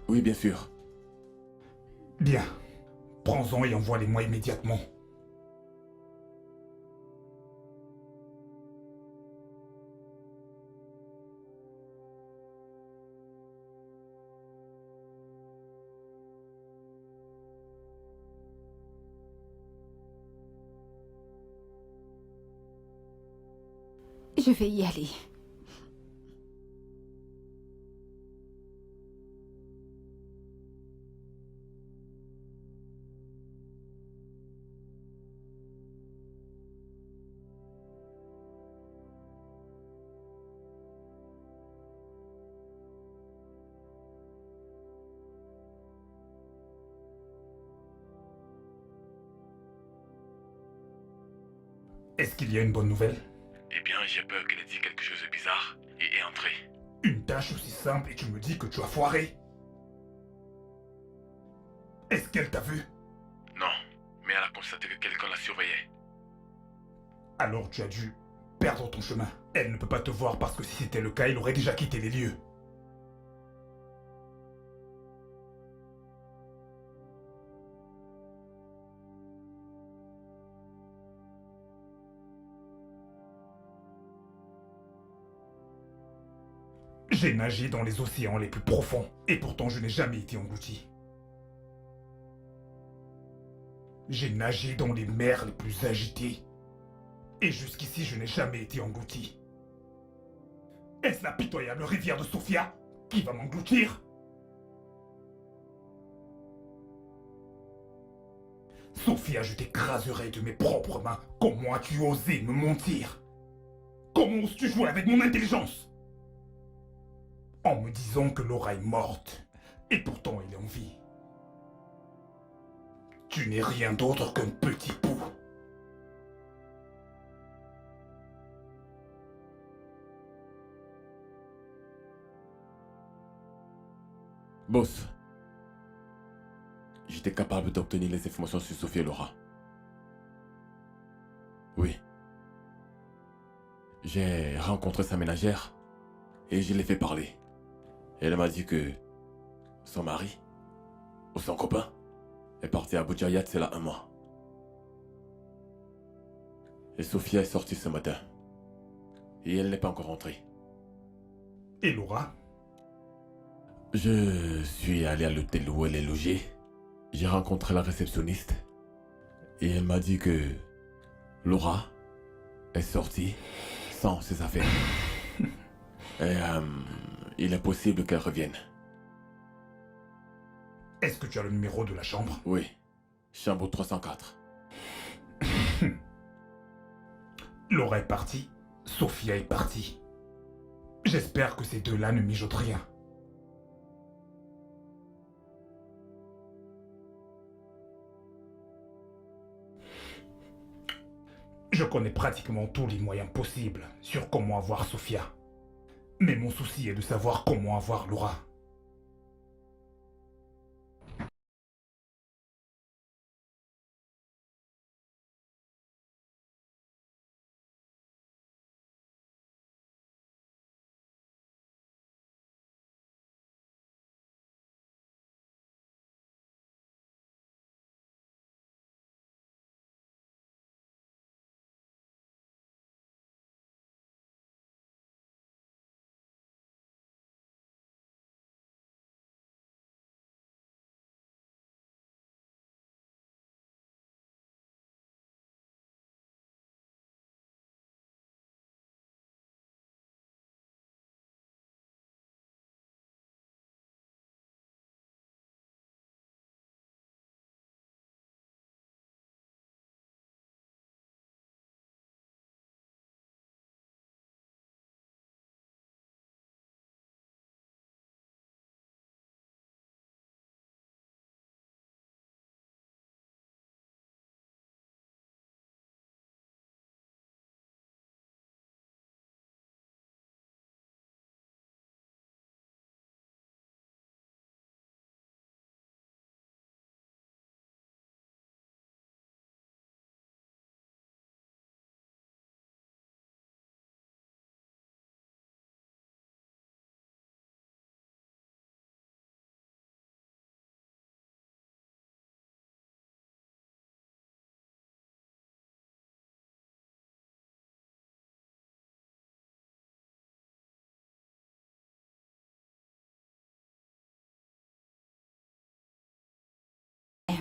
Oui, bien sûr. Bien. Prends-en et envoie-les-moi immédiatement. Je vais y aller. Est-ce qu'il y a une bonne nouvelle? Eh bien, j'ai peur qu'elle ait dit quelque chose de bizarre et est entrée. Une tâche aussi simple et tu me dis que tu as foiré? Est-ce qu'elle t'a vu? Non, mais elle a constaté que quelqu'un la surveillait. Alors tu as dû perdre ton chemin. Elle ne peut pas te voir parce que si c'était le cas, il aurait déjà quitté les lieux. J'ai nagé dans les océans les plus profonds, et pourtant je n'ai jamais été englouti. J'ai nagé dans les mers les plus agitées, et jusqu'ici je n'ai jamais été englouti. Est-ce la pitoyable rivière de Sofia qui va m'engloutir? Sophia, je t'écraserai de mes propres mains. Comment as-tu osé me mentir? Comment oses-tu jouer avec mon intelligence? En me disant que Laura est morte, et pourtant elle est en vie. Tu n'es rien d'autre qu'un petit pou. Boss, j'étais capable d'obtenir les informations sur Sophie et Laura. Oui. J'ai rencontré sa ménagère et je l'ai fait parler. Elle m'a dit que son mari, ou son copain, est parti à Boudjayat, c'est là 1 mois. Et Sophia est sortie ce matin. Et elle n'est pas encore rentrée. Et Laura? Je suis allé à l'hôtel où elle est logée. J'ai rencontré la réceptionniste. Et elle m'a dit que Laura est sortie sans ses affaires. Et il est possible qu'elle revienne. Est-ce que tu as le numéro de la chambre? Oui, chambre 304. Laura est partie, Sophia est partie. J'espère que ces deux-là ne mijotent rien. Je connais pratiquement tous les moyens possibles sur comment avoir Sophia. Mais mon souci est de savoir comment avoir Laura.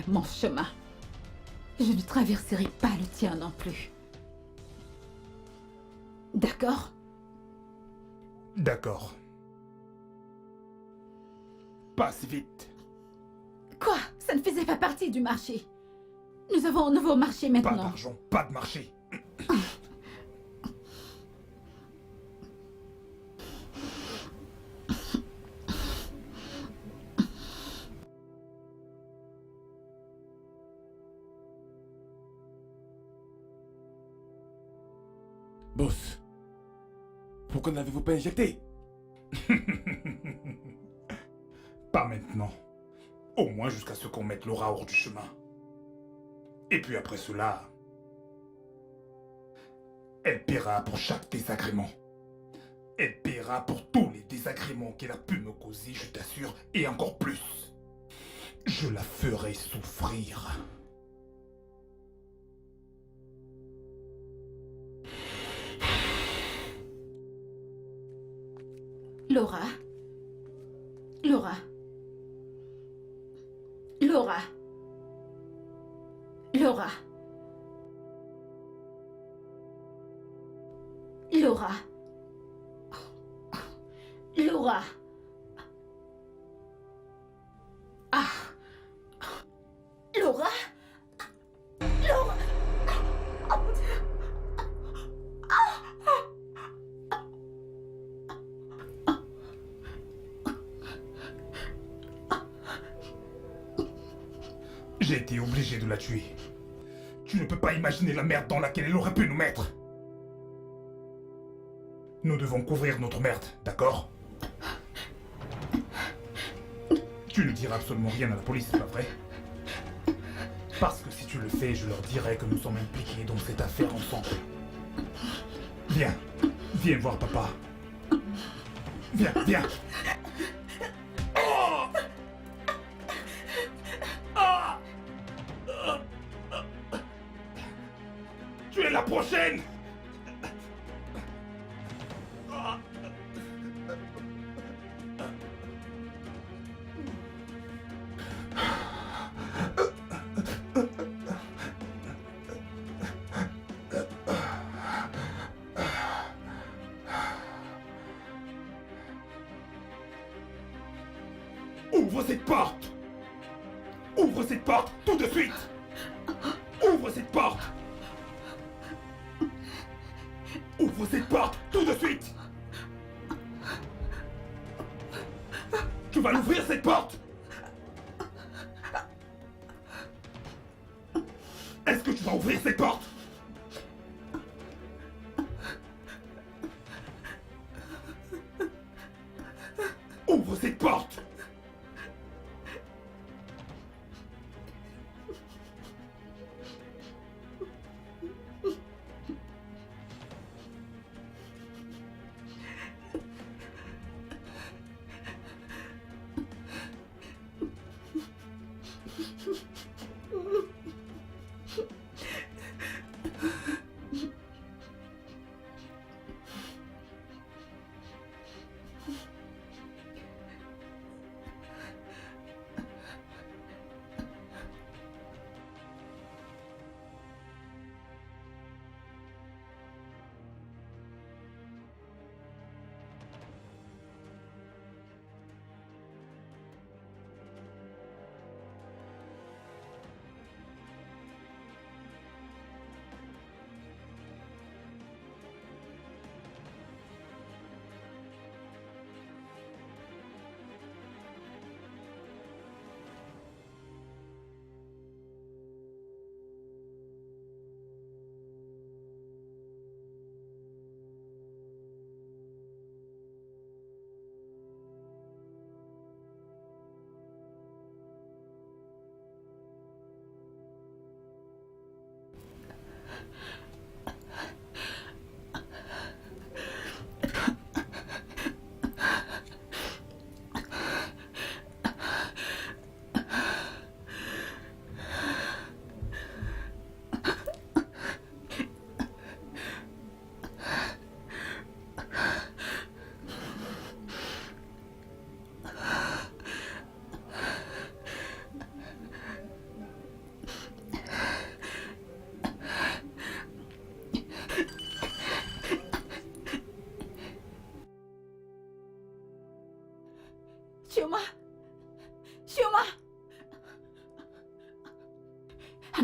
mon chemin. Je ne traverserai pas le tien non plus. D'accord? D'accord. Passe vite. Quoi? Ça ne faisait pas partie du marché. Nous avons un nouveau marché Pas maintenant. d'argent, pas de marché. Boss, pourquoi n'avez-vous pas injecté? Pas maintenant. Au moins jusqu'à ce qu'on mette Laura hors du chemin. Et puis après cela, elle paiera pour chaque désagrément. Elle paiera pour tous les désagréments qu'elle a pu me causer, je t'assure, et encore plus. Je la ferai souffrir. Laura. Laura. Laura. Laura. Laura. Laura. Ah. Laura. Laura. Oh mon Dieu. J'ai été obligé de la tuer. Tu ne peux pas imaginer la merde dans laquelle elle aurait pu nous mettre. Nous devons couvrir notre merde, d'accord? Tu ne diras absolument rien à la police, c'est pas vrai? Parce que si tu le fais, je leur dirai que nous sommes impliqués dans cette affaire ensemble. Viens, viens voir papa. Viens, viens. Tu es la prochaine! Ouvre cette porte! Ouvre cette porte tout de suite! Ouvre cette porte! Ouvre cette porte tout de suite! Tu vas l'ouvrir cette porte! Est-ce que tu vas ouvrir cette porte? Ouvre cette porte!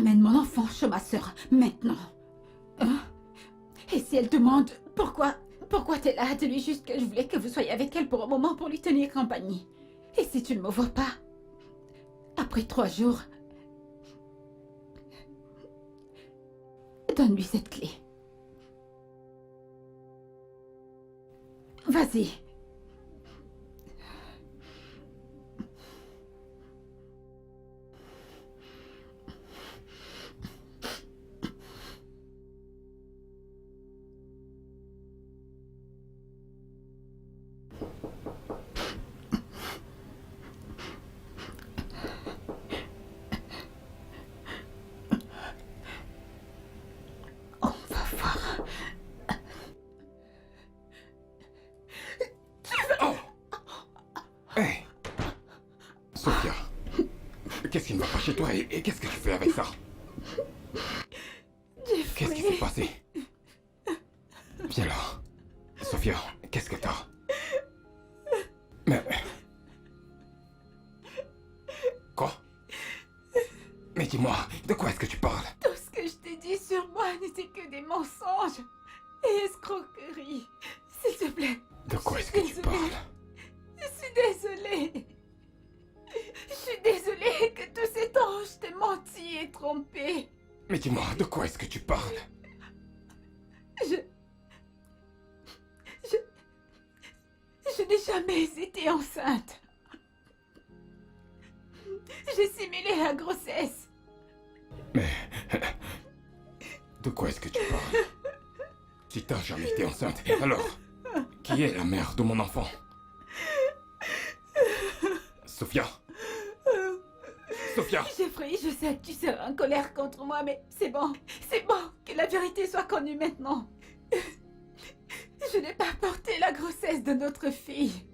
Ramène mon enfant chez ma sœur, maintenant. Hein? Et si elle demande pourquoi t'es là, dis-lui juste que je voulais que vous soyez avec elle pour un moment pour lui tenir compagnie. Et si tu ne me vois pas, après 3 jours, donne-lui cette clé. Vas-y. On va voir. Hey Sophia, qu'est-ce qui ne va pas chez toi et qu'est-ce que tu fais avec ça? Qu'est-ce qui s'est passé? Viens là. Sophia, qu'est-ce que t'as? Mais... Quoi? Mais dis-moi, de quoi est-ce que tu parles? Tout ce que je t'ai dit sur moi n'était que des mensonges et escroqueries. S'il te plaît. De quoi est-ce que tu parles? Je suis désolée. Je suis désolée que tous ces temps je t'ai menti et trompé. Mais dis-moi, de quoi est-ce que tu parles? Je n'ai jamais été enceinte. J'ai simulé la grossesse. Mais... De quoi est-ce que tu parles? Si t'as jamais été enceinte, alors... Qui est la mère de mon enfant? Sophia? Sophia? Jeffrey, je sais que tu seras en colère contre moi, mais c'est bon, que la vérité soit connue maintenant. Je n'ai pas porté la grossesse de notre fille.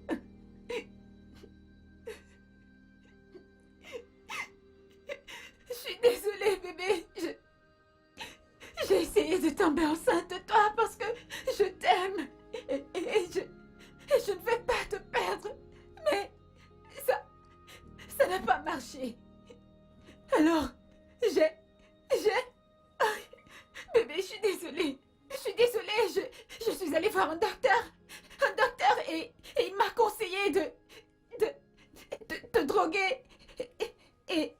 Je suis désolée, bébé. J'ai essayé de tomber enceinte de toi parce que je t'aime. Et je ne veux pas te perdre. Mais ça n'a pas marché. Alors, bébé, je suis désolée. Je suis allée voir un docteur et il m'a conseillé de te droguer et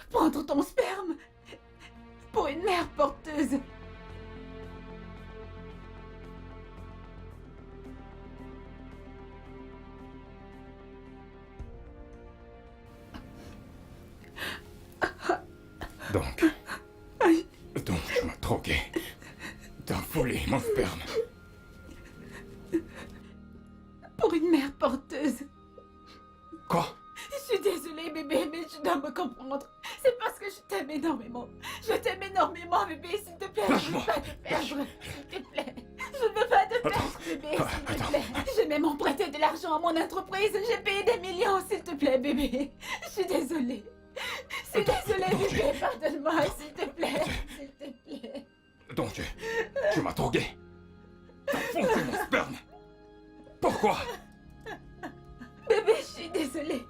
prendre ton sperme pour une mère porteuse. Donc tu m'as drogué. T'as volé mon sperme. Pour une mère porteuse. Quoi? Je suis désolée, bébé, mais tu dois me comprendre. C'est parce que je t'aime énormément. Je t'aime énormément, bébé, s'il te plaît. Je ne veux pas te perdre, s'il te plaît. Je ne veux pas te perdre, bébé, s'il te plaît. J'ai même emprunté de l'argent à mon entreprise. J'ai payé des millions, s'il te plaît, bébé. Je suis désolée. Je suis désolée, bébé, pardonne-moi, s'il te plaît. S'il te plaît. Donc tu m'as drogué. T'as foncé mon sperme. Pourquoi? Bébé, je suis désolée.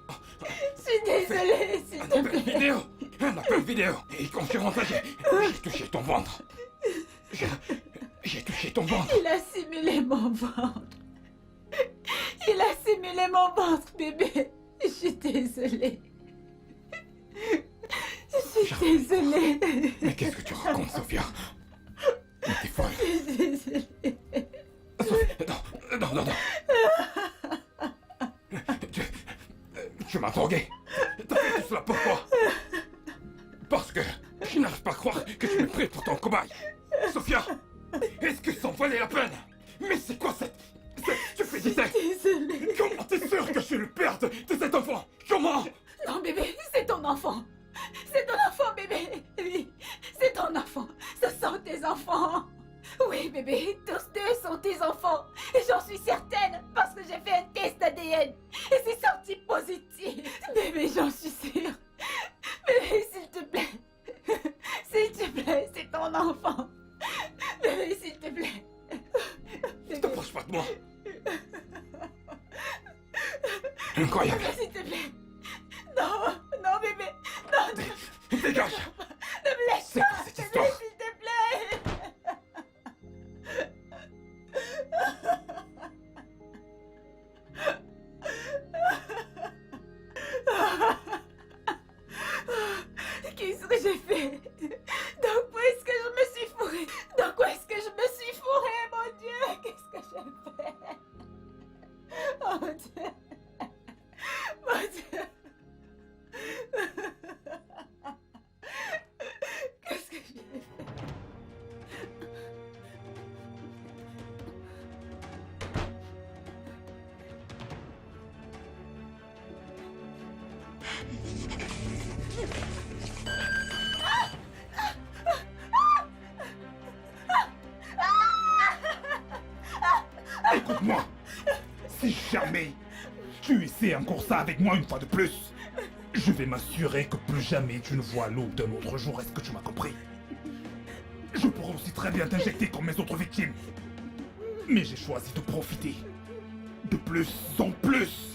Je suis désolée, s'il te plaît. Un appel vidéo. Et quand je suis rentré, j'ai touché ton ventre. J'ai touché ton ventre. Il a simulé mon ventre. Il a simulé mon ventre, bébé. Je suis désolée. Je suis désolée. Mais qu'est-ce que tu racontes, Sophia? Mais t'es folle. Je suis désolée. Sophia, non. Tu m'as drogué. T'as fait tout cela pourquoi? Parce que je n'arrive pas à croire que tu m'es pris pour ton cobaye. Sophia, est-ce que ça en valait la peine? Mais c'est quoi cette stupidité? Désolée. Comment t'es sûr que je suis le père de cet enfant? Comment? Non, bébé, c'est ton enfant. C'est ton enfant, bébé. Oui, c'est ton enfant. Ce sont tes enfants. Oui, bébé, tous deux sont tes enfants. Et j'en suis certaine parce que j'ai fait un test ADN. Et c'est sorti positif. Bébé, j'en suis sûre. Bébé, s'il te plaît. S'il te plaît, c'est ton enfant. Bébé, s'il te plaît. Ne t'approche pas de moi. Incroyable. Bébé, s'il te plaît. Non, bébé. Non. Dégage. Ne me laisse C'est Écoute-moi. Si jamais tu essaies encore ça avec moi une fois de plus, je vais m'assurer que plus jamais tu ne vois l'aube d'un autre jour. Est-ce que tu m'as compris? Je pourrais aussi très bien t'injecter comme mes autres victimes. Mais j'ai choisi de profiter. De plus en plus.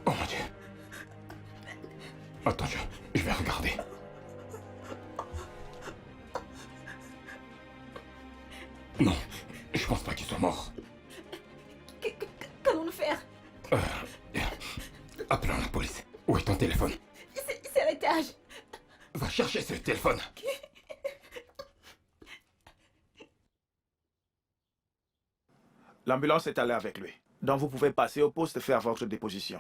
Oh mon Dieu. Attends, je vais regarder. Non, je pense pas qu'il soit mort. Qu'allons-nous faire? Appelons la police. Où est ton téléphone? C'est à l'étage. Va chercher ce téléphone. L'ambulance est allée avec lui. Donc vous pouvez passer au poste et faire votre déposition.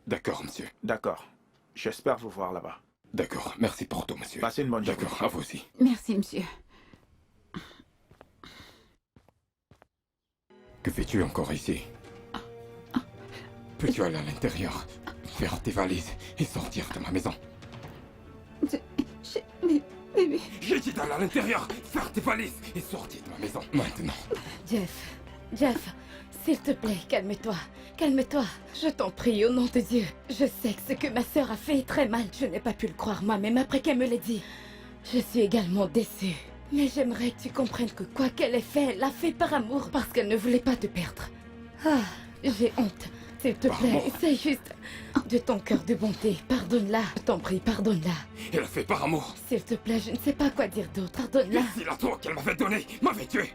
D'accord, monsieur. D'accord. J'espère vous voir là-bas. D'accord, merci pour tout, monsieur. Passez une bonne journée. D'accord, à vous aussi. Merci, monsieur. Que fais-tu encore ici? Peux-tu aller à l'intérieur, faire tes valises et sortir de ma maison? Mais... J'ai dit d'aller à l'intérieur, faire tes valises et sortir de ma maison, maintenant. Jeff, s'il te plaît, calme-toi. Calme-toi. Je t'en prie, au nom de Dieu. Je sais que ce que ma sœur a fait est très mal. Je n'ai pas pu le croire moi-même après qu'elle me l'ait dit. Je suis également déçue. Mais j'aimerais que tu comprennes que quoi qu'elle ait fait, elle l'a fait par amour, parce qu'elle ne voulait pas te perdre. Ah, j'ai honte. S'il te plaît, amour. essaye juste de ton cœur de bonté. Pardonne-la. Je t'en prie, pardonne-la. Elle a fait par amoir. S'il te plaît, je ne sais pas quoi dire d'autre. Pardonne-la. Et si la toi qu'elle m'avait donnée m'avait tué?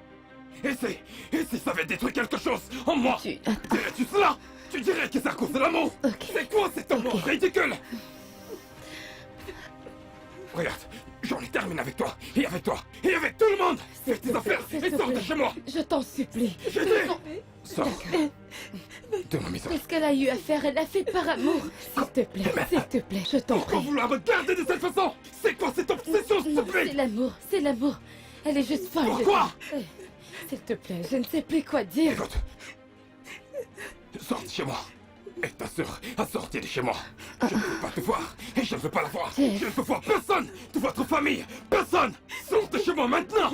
Et si ça avait détruit quelque chose en moi? Attends. Dirais-tu cela? Tu dirais que c'est à cause de l'amour? Ok. C'est quoi cet amour ridicule? Regarde, j'en ai terminé avec toi, et avec toi, et avec tout le monde. Fais tes affaires et sors de chez moi. Je t'en supplie. Je dis, sors de ma maison. Qu'est-ce qu'elle a eu à faire? Elle l'a fait par amour. S'il te plaît, je t'en Pourquoi prie. vouloir me garder de cette façon? C'est quoi cette obsession Non, c'est stupide? l'amour, c'est l'amour. Elle est juste folle. Pourquoi? S'il te plaît, je ne sais plus quoi dire. Écoute, sors de chez moi. Et ta sœur a sorti de chez moi. Je ne veux pas te voir, et je ne veux pas la voir. Jeff. Je ne veux voir personne de votre famille. Personne. Sors de chez moi maintenant.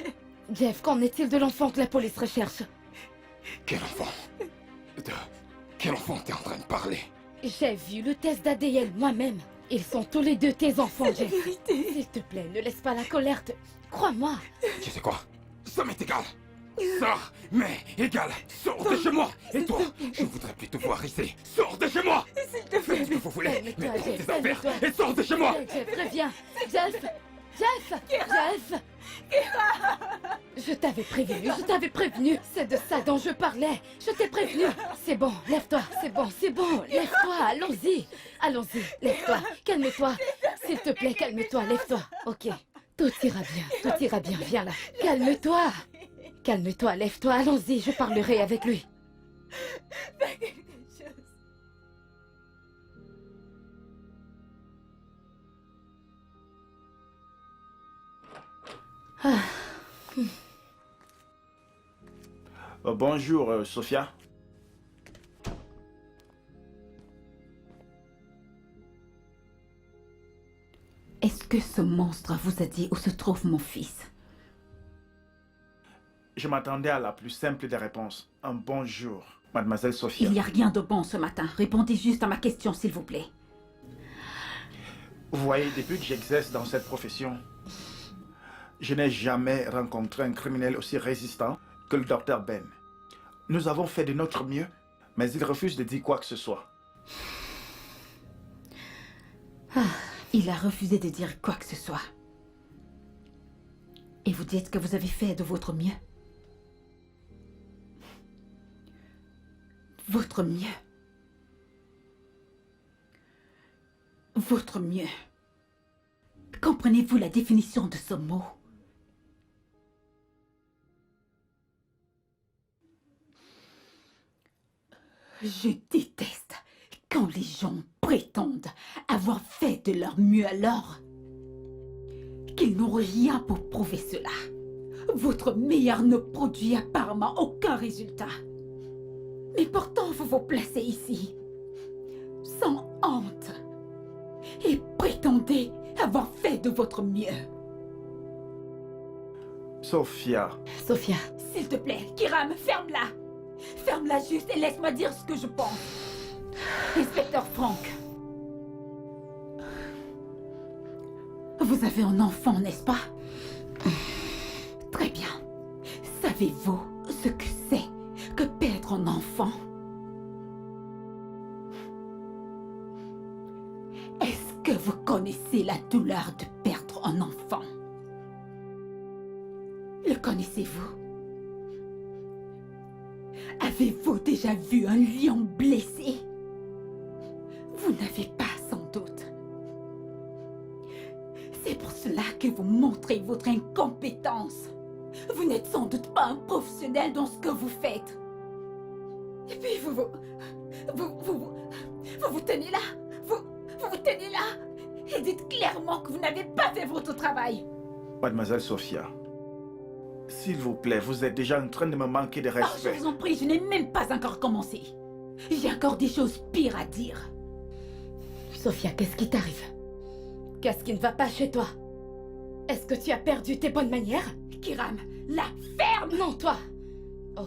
Jeff, qu'en est-il de l'enfant que la police recherche? Quel enfant? De quel enfant t'es en train de parler? J'ai vu le test d'ADN moi-même. Ils sont tous les deux tes enfants, Jeff. S'il te plaît, ne laisse pas la colère te... Crois-moi. Tu sais quoi? Ça m'est égal. Ça m'est égal. Sors de chez moi. Et toi, je ne voudrais plus te voir ici. Sors de chez moi. Faites ce que vous voulez, mais prends tes affaires et sors de chez moi. Jeff, reviens. Jeff. Je t'avais prévenu. C'est de ça dont je parlais. Je t'ai prévenu. C'est bon, lève-toi. C'est bon. Lève-toi, allons-y. Lève-toi, calme-toi. S'il te plaît, calme-toi, lève-toi. Ok, tout ira bien, viens là. Calme-toi, lève-toi, allons-y, je parlerai avec lui. Bonjour, Sophia. Est-ce que ce monstre vous a dit où se trouve mon fils? Je m'attendais à la plus simple des réponses. Un bonjour, mademoiselle Sophia. Il n'y a rien de bon ce matin. Répondez juste à ma question, s'il vous plaît. Vous voyez, depuis que j'exerce dans cette profession, je n'ai jamais rencontré un criminel aussi résistant que le docteur Ben. Nous avons fait de notre mieux, mais il refuse de dire quoi que ce soit. Il a refusé de dire quoi que ce soit. Et vous dites que vous avez fait de votre mieux? Votre mieux. Votre mieux. Comprenez-vous la définition de ce mot? Je déteste quand les gens prétendent avoir fait de leur leur mieux alors qu'ils n'ont rien pour prouver cela. Votre meilleur ne produit apparemment aucun résultat. Mais pourtant, vous vous placez ici, sans honte, et prétendez avoir fait de votre mieux. Sophia, Sophia, S'il te plaît, Kiram, ferme-la. Ferme-la juste et laisse-moi dire ce que je pense. Inspecteur Frank, vous avez un enfant, n'est-ce pas? Très bien. Savez-vous ce que c'est que perdre un enfant? Est-ce que vous connaissez la douleur de perdre un enfant? Le connaissez-vous? Avez-vous déjà vu un lion blessé? Vous n'avez pas sans doute. C'est pour cela que vous montrez votre incompétence. Vous n'êtes sans doute pas un professionnel dans ce que vous faites. Et puis vous tenez là. Vous tenez là. Et dites clairement que vous n'avez pas fait votre travail. mademoiselle Sophia, s'il vous plaît, vous êtes déjà en train de me manquer de Oh, respect. je vous en prie, je n'ai même pas encore commencé. J'ai encore des choses pires à dire. Sophia, qu'est-ce qui t'arrive? Qu'est-ce qui ne va pas chez toi? Est-ce que tu as perdu tes bonnes manières? Kiram, la ferme! Non, toi! Oh,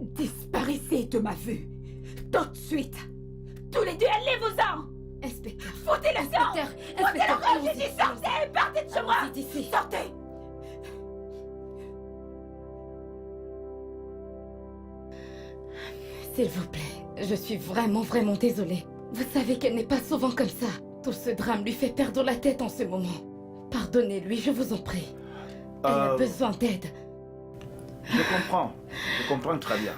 Disparaissez de ma vue. Tout de suite. Tous les deux, allez-vous-en! inspecteur, Foutez le sang! inspecteur, Foutez inspecteur, le sang! J'ai allons-y, dit sortez! Partez de chez moi! allons-y d'ici. Sortez! S'il vous plaît, je suis vraiment désolée. Vous savez qu'elle n'est pas souvent comme ça. Tout ce drame lui fait perdre la tête en ce moment. Pardonnez-lui, je vous en prie. Elle a besoin d'aide. Je comprends très bien.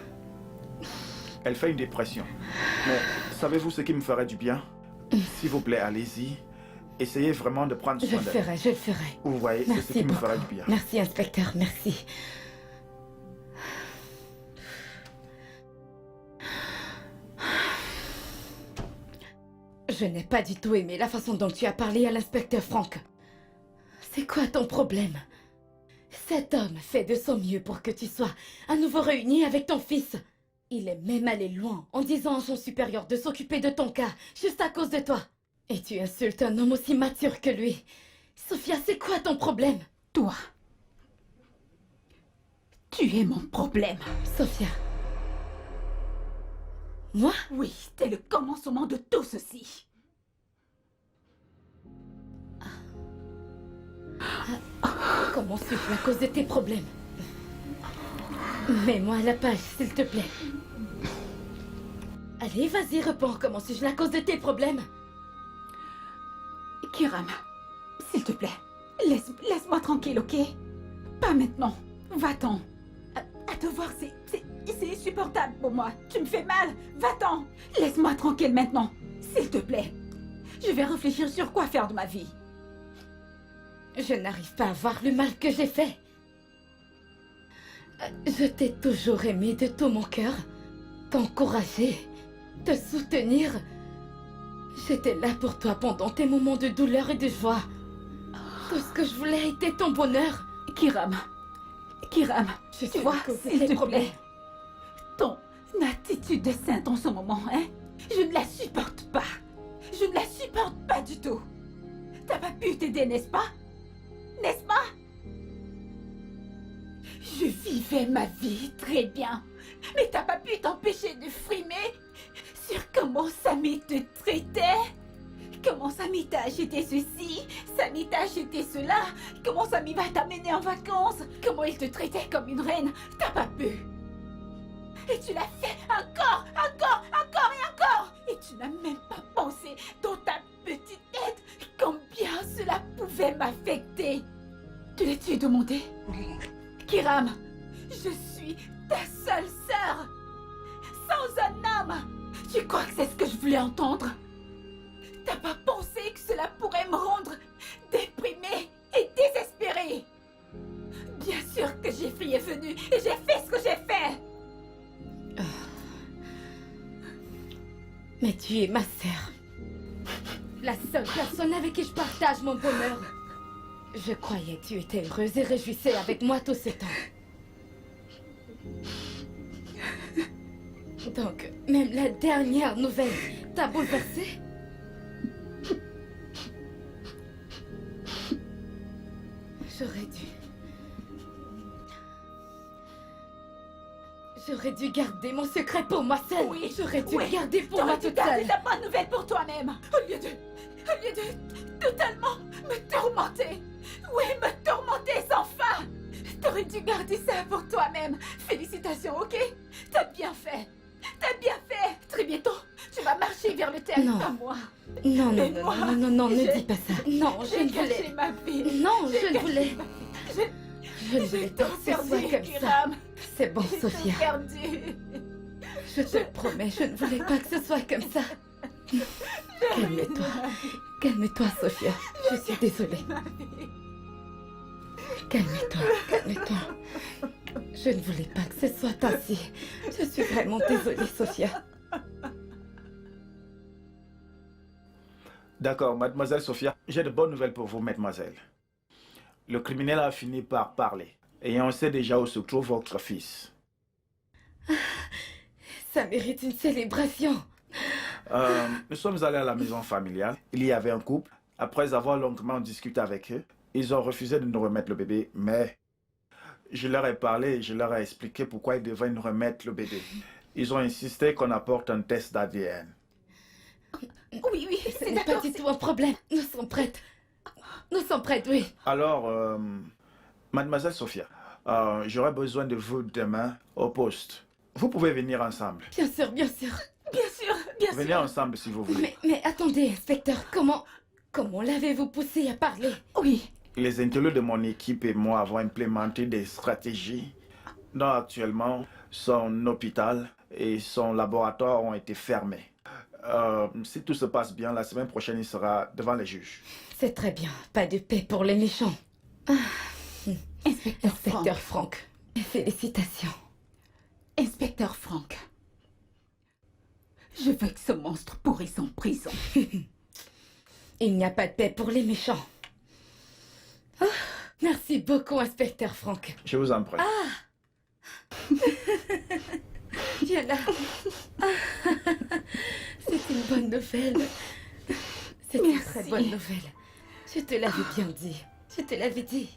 Elle fait une dépression. Mais savez-vous ce qui me ferait du bien? S'il vous plaît, allez-y. Essayez vraiment de prendre Je soin le d'elle. ferai, je le ferai. Vous voyez, c'est ce Merci qui me beaucoup. ferait du bien. Merci, inspecteur, merci. Je n'ai pas du tout aimé la façon dont tu as parlé à l'inspecteur Frank. C'est quoi ton problème? Cet homme fait de son mieux pour que tu sois à nouveau réuni avec ton fils. Il est même allé loin en disant à son supérieur de s'occuper de ton cas juste à cause de toi. Et tu insultes un homme aussi mature que lui. Sophia, c'est quoi ton problème? Toi. Tu es mon problème. Sophia. Moi? Oui, c'est le commencement de tout ceci. Comment suis-je à cause de tes problèmes? Mets-moi à la page, s'il te plaît. Allez, vas-y, réponds. Comment suis-je à cause de tes problèmes? Kiram, s'il te plaît, laisse-moi tranquille, ok? Pas maintenant. Va-t'en. À te voir, c'est insupportable pour moi. Tu me fais mal. Va-t'en. Laisse-moi tranquille maintenant. S'il te plaît. Je vais réfléchir sur quoi faire de ma vie. Je n'arrive pas à voir le mal que j'ai fait. Je t'ai toujours aimé de tout mon cœur. T'encourager, te soutenir. J'étais là pour toi pendant tes moments de douleur et de joie. Tout ce que je voulais était ton bonheur. Kiram, Je tu vois, s'il te problèmes. plaît. Ton attitude de sainte en ce moment, hein? Je ne la supporte pas. Je ne la supporte pas du tout. T'as pas pu t'aider, n'est-ce pas? N'est-ce pas? Je vivais ma vie très bien. Mais t'as pas pu t'empêcher de frimer sur comment Samy te traitait. Comment Samy t'a acheté ceci, Samy t'a acheté cela. Comment Samy va t'amener en vacances. Comment il te traitait comme une reine. T'as pas pu. Et tu l'as fait encore et encore. Et tu n'as même pas pensé dans ta petite tête combien cela pouvait m'affecter. Te l'as-tu demandé? Kiram, je suis ta seule sœur. Sans un homme. Tu crois que c'est ce que je voulais entendre? T'as pas pensé que cela pourrait me rendre déprimée et désespérée? Bien sûr que j'ai fait et venu et j'ai fait ce que j'ai fait. Mais tu es ma sœur. La seule personne avec qui je partage mon bonheur. Je croyais que tu étais heureuse et réjouissée avec moi tout ce temps. Donc, même la dernière nouvelle t'a bouleversée? J'aurais dû garder mon secret pour moi seule. Oui, J'aurais dû le garder pour T'aurais moi dû toute garder seule. ta bonne nouvelle pour toi-même. Au lieu de totalement me tourmenter. Oui, me tourmenter sans fin. T'aurais dû garder ça pour toi-même. Félicitations, ok? T'as bien fait. T'as bien fait. Très bientôt, tu vas marcher vers le terme, Non. pas moi. Non, Mais non, moi, non, non, non, ne j'ai- dis pas ça. Non, je J'ai ne gâché voulais. ma vie. Non, J'ai je ne gâché voulais. ma vie. Je ne J'ai voulais pas tout que ce soit perdu, comme ça. Kiram. C'est bon, J'ai Sophia. tout perdu. Je te le promets, je ne voulais pas que ce soit comme ça. Calme-toi. Calme-toi, Sophia. Je suis désolée. Calme-toi, calme-toi. Je ne voulais pas que ce soit ainsi. Je suis vraiment désolée, Sophia. D'accord, mademoiselle Sophia, j'ai de bonnes nouvelles pour vous, mademoiselle. Le criminel a fini par parler. Et on sait déjà où se trouve votre fils. Ça mérite une célébration. Nous sommes allés à la maison familiale. Il y avait un couple. Après avoir longuement discuté avec eux, ils ont refusé de nous remettre le bébé, mais je leur ai parlé et je leur ai expliqué pourquoi ils devaient nous remettre le bébé. Ils ont insisté qu'on apporte un test d'ADN. Oui, oui, Ce c'est n'est pas d'accord. du tout un problème. Nous sommes prêtes. Nous sommes prêtes, oui. Alors, mademoiselle Sophia, j'aurai besoin de vous demain au poste. Vous pouvez venir ensemble. Bien sûr, bien sûr. Bien sûr, bien Venez sûr. ensemble si vous voulez. Mais attendez, inspecteur, comment l'avez-vous poussé à parler? Oui, Les intellos de mon équipe et moi avons implémenté des stratégies dont actuellement son hôpital et son laboratoire ont été fermés. Si tout se passe bien, la semaine prochaine, il sera devant les juges. C'est très bien. Pas de paix pour les méchants. inspecteur Frank. Inspecteur Frank. Félicitations. Inspecteur Frank. Je veux que ce monstre pourrisse en prison. Il n'y a pas de paix pour les méchants. Ah, merci beaucoup, inspecteur Frank. Je vous en prie. Viens là. C'est une bonne nouvelle. C'est une très Merci. bonne nouvelle. Je te l'avais bien dit. Je te l'avais dit.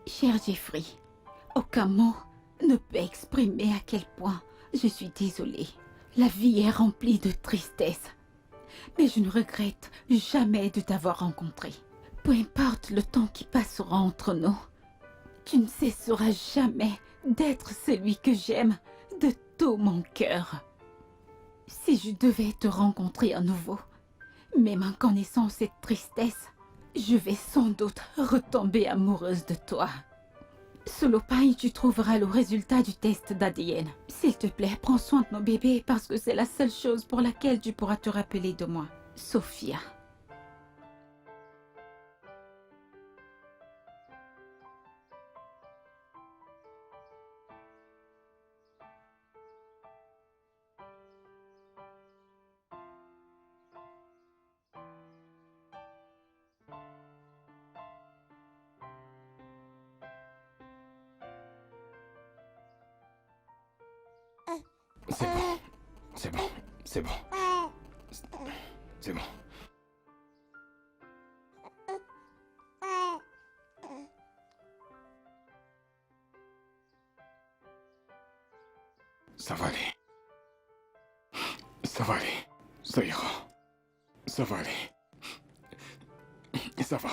Cher Jeffrey, aucun mot ne peut exprimer à quel point je suis désolée. La vie est remplie de tristesse. Mais je ne regrette jamais de t'avoir rencontré. Peu importe le temps qui passera entre nous, tu ne cesseras jamais d'être celui que j'aime de tout mon cœur. Si je devais te rencontrer à nouveau, même en connaissant cette tristesse, je vais sans doute retomber amoureuse de toi. Sous le pain, tu trouveras le résultat du test d'ADN. S'il te plaît, prends soin de nos bébés parce que c'est la seule chose pour laquelle tu pourras te rappeler de moi. Sophia. C'est bon. C'est bon. C'est bon. C'est bon. Ça va aller. Ça va aller. Ça ira. Ça va aller. Ça va.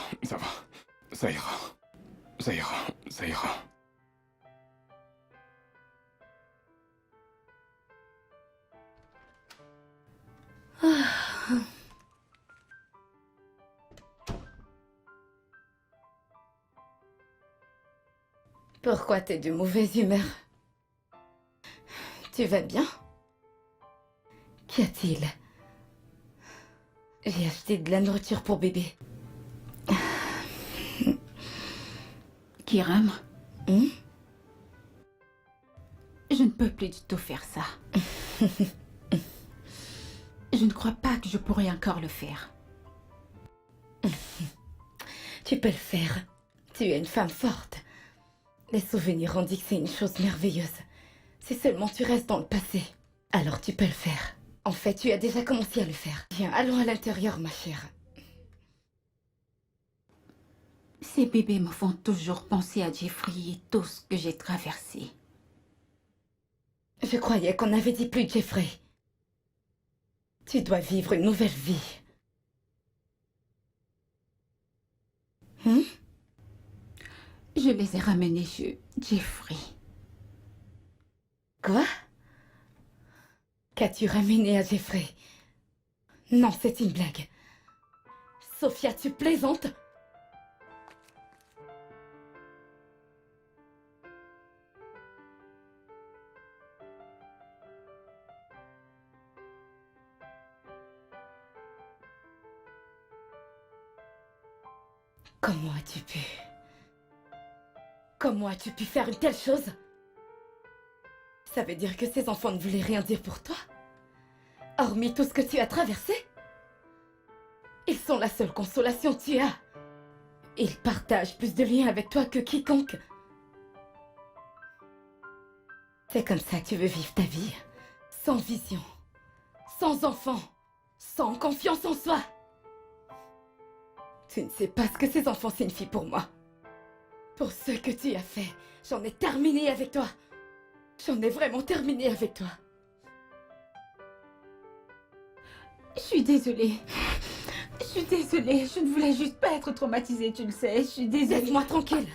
Ça ira. Ça ira, ça ira. Pourquoi t'es de mauvaise humeur? Tu vas bien? Qu'y a-t-il? J'ai acheté de la nourriture pour bébé. Kiram, Hmm? je ne peux plus du tout faire ça. Je ne crois pas que je pourrais encore le faire. Tu peux le faire. Tu es une femme forte. Les souvenirs ont dit que c'est une chose merveilleuse. Si seulement tu restes dans le passé, alors tu peux le faire. En fait, tu as déjà commencé à le faire. Viens, allons à l'intérieur, ma chère. Ces bébés me font toujours penser à Jeffrey et tout ce que j'ai traversé. Je croyais qu'on avait dit plus Jeffrey. Tu dois vivre une nouvelle vie. Je les ai ramenés chez Jeffrey. Quoi? Qu'as-tu ramené à Jeffrey? Non, c'est une blague. Sophia, tu plaisantes? Comment as-tu pu? Comment as-tu pu faire une telle chose? Ça veut dire que ces enfants ne voulaient rien dire pour toi? Hormis tout ce que tu as traversé? Ils sont la seule consolation que tu as. Ils partagent plus de liens avec toi que quiconque. C'est comme ça que tu veux vivre ta vie? Sans vision, sans enfant, sans confiance en soi. Tu ne sais pas ce que ces enfants signifient pour moi. Pour ce que tu as fait, j'en ai terminé avec toi. J'en ai vraiment terminé avec toi. Je suis désolée. Je suis désolée. Je ne voulais juste pas être traumatisée, tu le sais. Je suis désolée. Laisse-moi tranquille.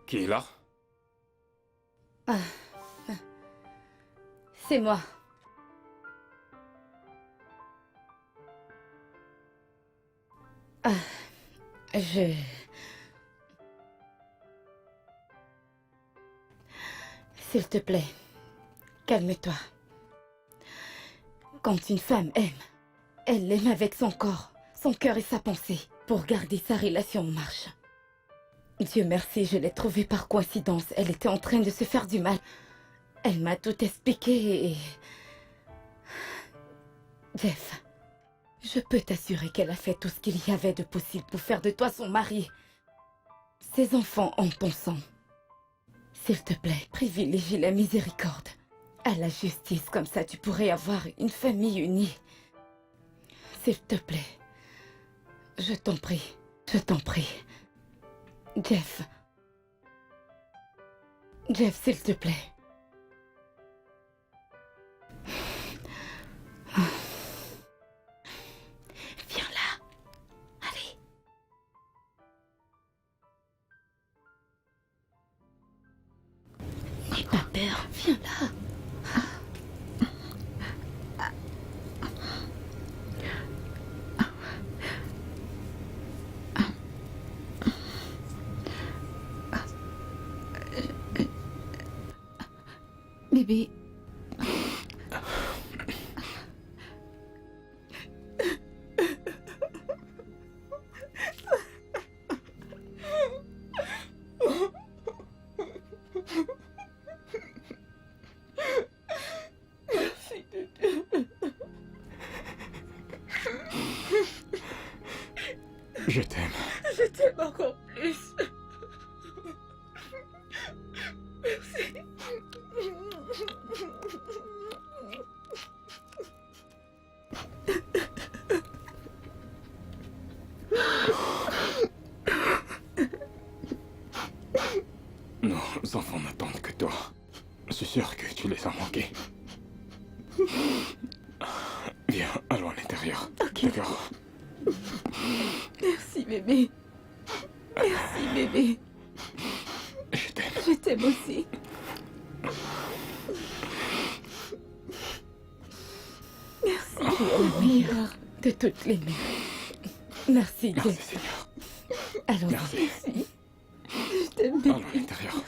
Qui est là? C'est moi. Je... S'il te plaît, calme-toi. Quand une femme aime, elle l'aime avec son corps, son cœur et sa pensée, pour garder sa relation en marche. Dieu merci, je l'ai trouvée par coïncidence. Elle était en train de se faire du mal. Elle m'a tout expliqué et... Jeff, je peux t'assurer qu'elle a fait tout ce qu'il y avait de possible pour faire de toi son mari. Ses enfants ont ton sang. S'il te plaît, privilégie la miséricorde à la justice, comme ça tu pourrais avoir une famille unie. S'il te plaît, je t'en prie, je t'en prie. Jeff. Jeff, s'il te plaît. Viens là. Allez. N'aie pas peur. Viens là. Bébé. Je t'aime. Je t'aime encore plus. Nos enfants n'attendent que toi. Je suis sûr que tu les as manqués. Viens, allons à l'intérieur. Ok. D'accord. Merci bébé. Merci bébé. Je t'aime. Je t'aime aussi. Merci. Tu es le meilleur de toutes les mères. Merci Merci Jeff. Seigneur. Allons. Merci. Je t'aime Allons à bébé. l'intérieur.